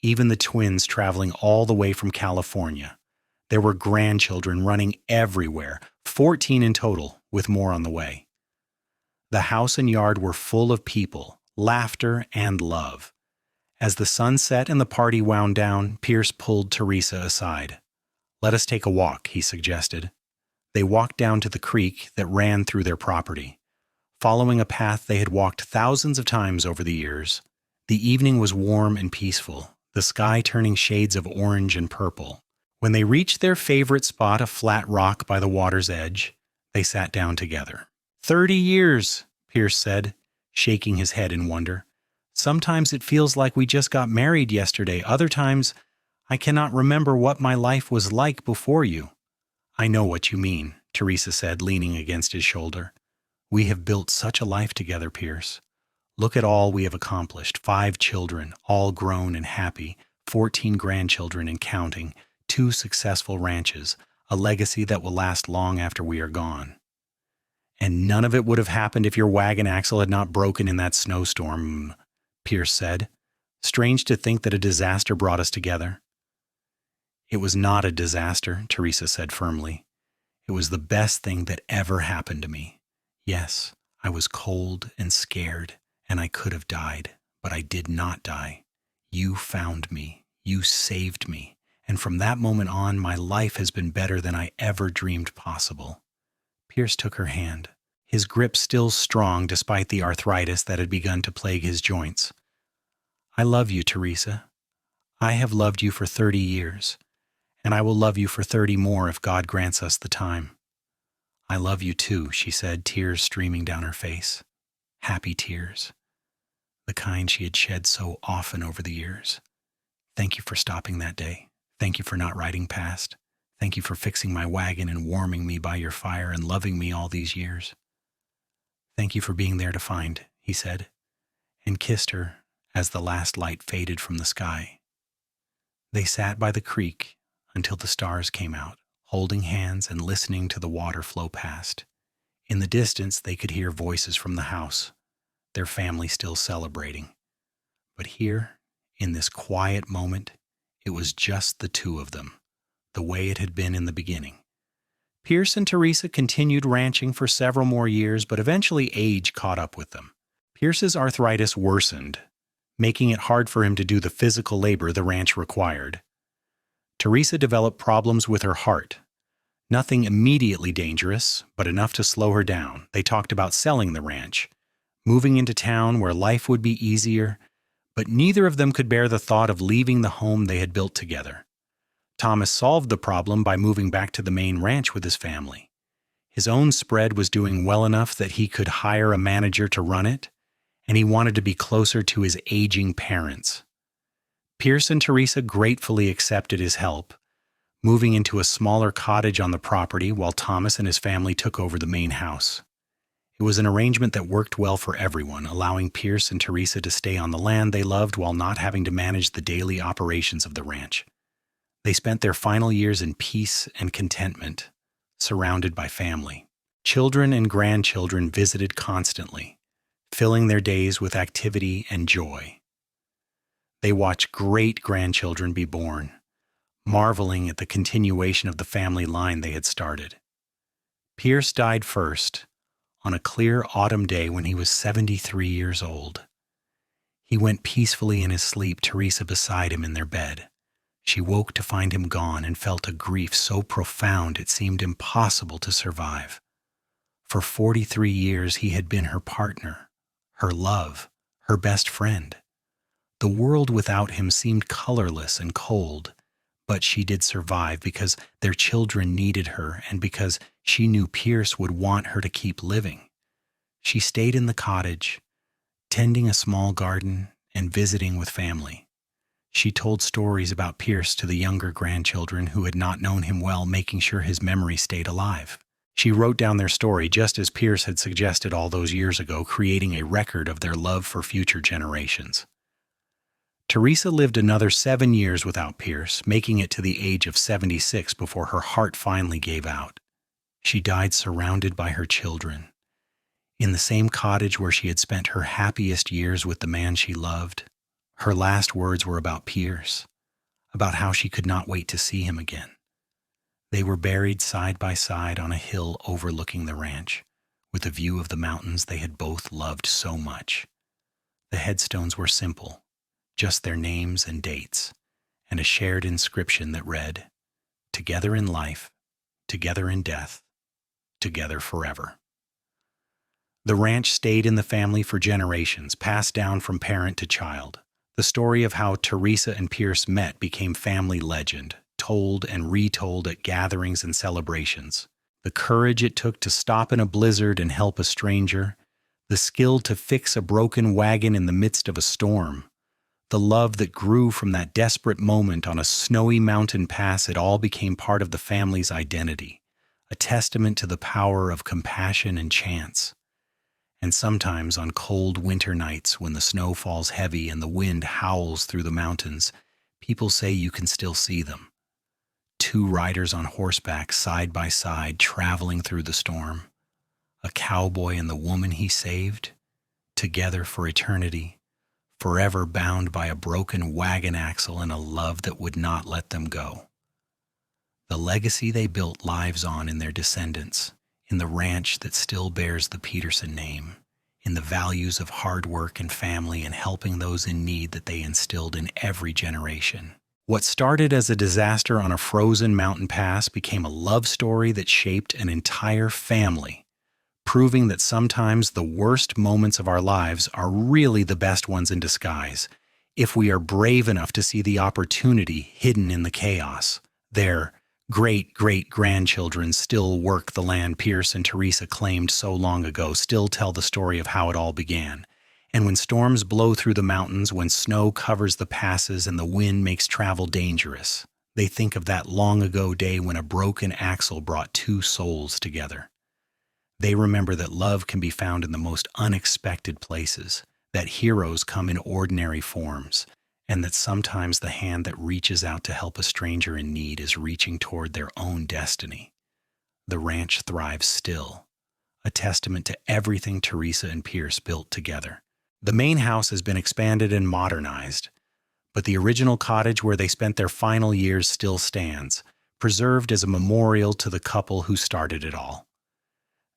even the twins traveling all the way from California. There were grandchildren running everywhere, 14 in total, with more on the way. The house and yard were full of people, laughter, and love. As the sun set and the party wound down, Pierce pulled Theresa aside. "Let us take a walk," he suggested. They walked down to the creek that ran through their property. Following a path they had walked thousands of times over the years, the evening was warm and peaceful, the sky turning shades of orange and purple. When they reached their favorite spot, a flat rock by the water's edge, they sat down together. 30 years, Pierce said, shaking his head in wonder. "Sometimes it feels like we just got married yesterday. Other times, I cannot remember what my life was like before you." "I know what you mean," Theresa said, leaning against his shoulder. "We have built such a life together, Pierce. Look at all we have accomplished. 5 children, all grown and happy, 14 grandchildren and counting, 2 successful ranches, a legacy that will last long after we are gone. And none of it would have happened if your wagon axle had not broken in that snowstorm, Pierce said. Strange to think that a disaster brought us together. It was not a disaster, Theresa said firmly. It was the best thing that ever happened to me. Yes, I was cold and scared, and I could have died, but I did not die. You found me. You saved me. And from that moment on, my life has been better than I ever dreamed possible. Pierce took her hand, his grip still strong despite the arthritis that had begun to plague his joints. I love you, Theresa. I have loved you for 30 years, and I will love you for 30 more if God grants us the time. I love you too, she said, tears streaming down her face. Happy tears. The kind she had shed so often over the years. Thank you for stopping that day. Thank you for not riding past. Thank you for fixing my wagon and warming me by your fire and loving me all these years. Thank you for being there to find, he said, and kissed her as the last light faded from the sky. They sat by the creek until the stars came out, holding hands and listening to the water flow past. In the distance, they could hear voices from the house, their family still celebrating. But here, in this quiet moment, it was just the two of them, the way it had been in the beginning. Pierce and Theresa continued ranching for several more years, but eventually age caught up with them. Pierce's arthritis worsened, making it hard for him to do the physical labor the ranch required. Theresa developed problems with her heart. Nothing immediately dangerous, but enough to slow her down. They talked about selling the ranch, moving into town where life would be easier, but neither of them could bear the thought of leaving the home they had built together. Thomas solved the problem by moving back to the main ranch with his family. His own spread was doing well enough that he could hire a manager to run it, and he wanted to be closer to his aging parents. Pierce and Theresa gratefully accepted his help, moving into a smaller cottage on the property while Thomas and his family took over the main house. It was an arrangement that worked well for everyone, allowing Pierce and Theresa to stay on the land they loved while not having to manage the daily operations of the ranch. They spent their final years in peace and contentment, surrounded by family. Children and grandchildren visited constantly, filling their days with activity and joy. They watched great-grandchildren be born, marveling at the continuation of the family line they had started. Pierce died first, on a clear autumn day when he was 73 years old. He went peacefully in his sleep, Theresa beside him in their bed. She woke to find him gone and felt a grief so profound it seemed impossible to survive. For 43 years he had been her partner, her love, her best friend. The world without him seemed colorless and cold, but she did survive because their children needed her and because she knew Pierce would want her to keep living. She stayed in the cottage, tending a small garden and visiting with family. She told stories about Pierce to the younger grandchildren who had not known him well, making sure his memory stayed alive. She wrote down their story just as Pierce had suggested all those years ago, creating a record of their love for future generations. Theresa lived another 7 years without Pierce, making it to the age of 76 before her heart finally gave out. She died surrounded by her children, in the same cottage where she had spent her happiest years with the man she loved. Her last words were about Pierce, about how she could not wait to see him again. They were buried side by side on a hill overlooking the ranch, with a view of the mountains they had both loved so much. The headstones were simple, just their names and dates, and a shared inscription that read, "Together in life, together in death, together forever." The ranch stayed in the family for generations, passed down from parent to child. The story of how Theresa and Pierce met became family legend, told and retold at gatherings and celebrations. The courage it took to stop in a blizzard and help a stranger, the skill to fix a broken wagon in the midst of a storm, the love that grew from that desperate moment on a snowy mountain pass, it all became part of the family's identity, a testament to the power of compassion and chance. And sometimes on cold winter nights when the snow falls heavy and the wind howls through the mountains, people say you can still see them. Two riders on horseback side by side traveling through the storm. A cowboy and the woman he saved, together for eternity, forever bound by a broken wagon axle and a love that would not let them go. The legacy they built lives on in their descendants, in the ranch that still bears the Peterson name, in the values of hard work and family and helping those in need that they instilled in every generation. What started as a disaster on a frozen mountain pass became a love story that shaped an entire family, proving that sometimes the worst moments of our lives are really the best ones in disguise, if we are brave enough to see the opportunity hidden in the chaos. Their great-great-grandchildren still work the land Pierce and Theresa claimed so long ago, still tell the story of how it all began. And when storms blow through the mountains, when snow covers the passes and the wind makes travel dangerous, they think of that long-ago day when a broken axle brought two souls together. They remember that love can be found in the most unexpected places, that heroes come in ordinary forms, and that sometimes the hand that reaches out to help a stranger in need is reaching toward their own destiny. The ranch thrives still, a testament to everything Theresa and Pierce built together. The main house has been expanded and modernized, but the original cottage where they spent their final years still stands, preserved as a memorial to the couple who started it all.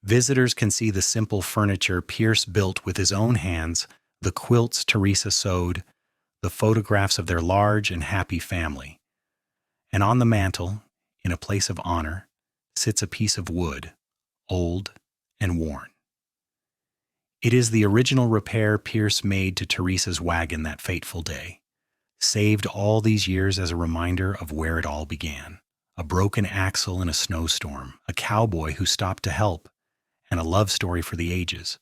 Visitors can see the simple furniture Pierce built with his own hands, the quilts Theresa sewed, the photographs of their large and happy family. And on the mantel, in a place of honor, sits a piece of wood, old and worn. It is the original repair Pierce made to Theresa's wagon that fateful day, saved all these years as a reminder of where it all began. A broken axle in a snowstorm, a cowboy who stopped to help, and a love story for the ages.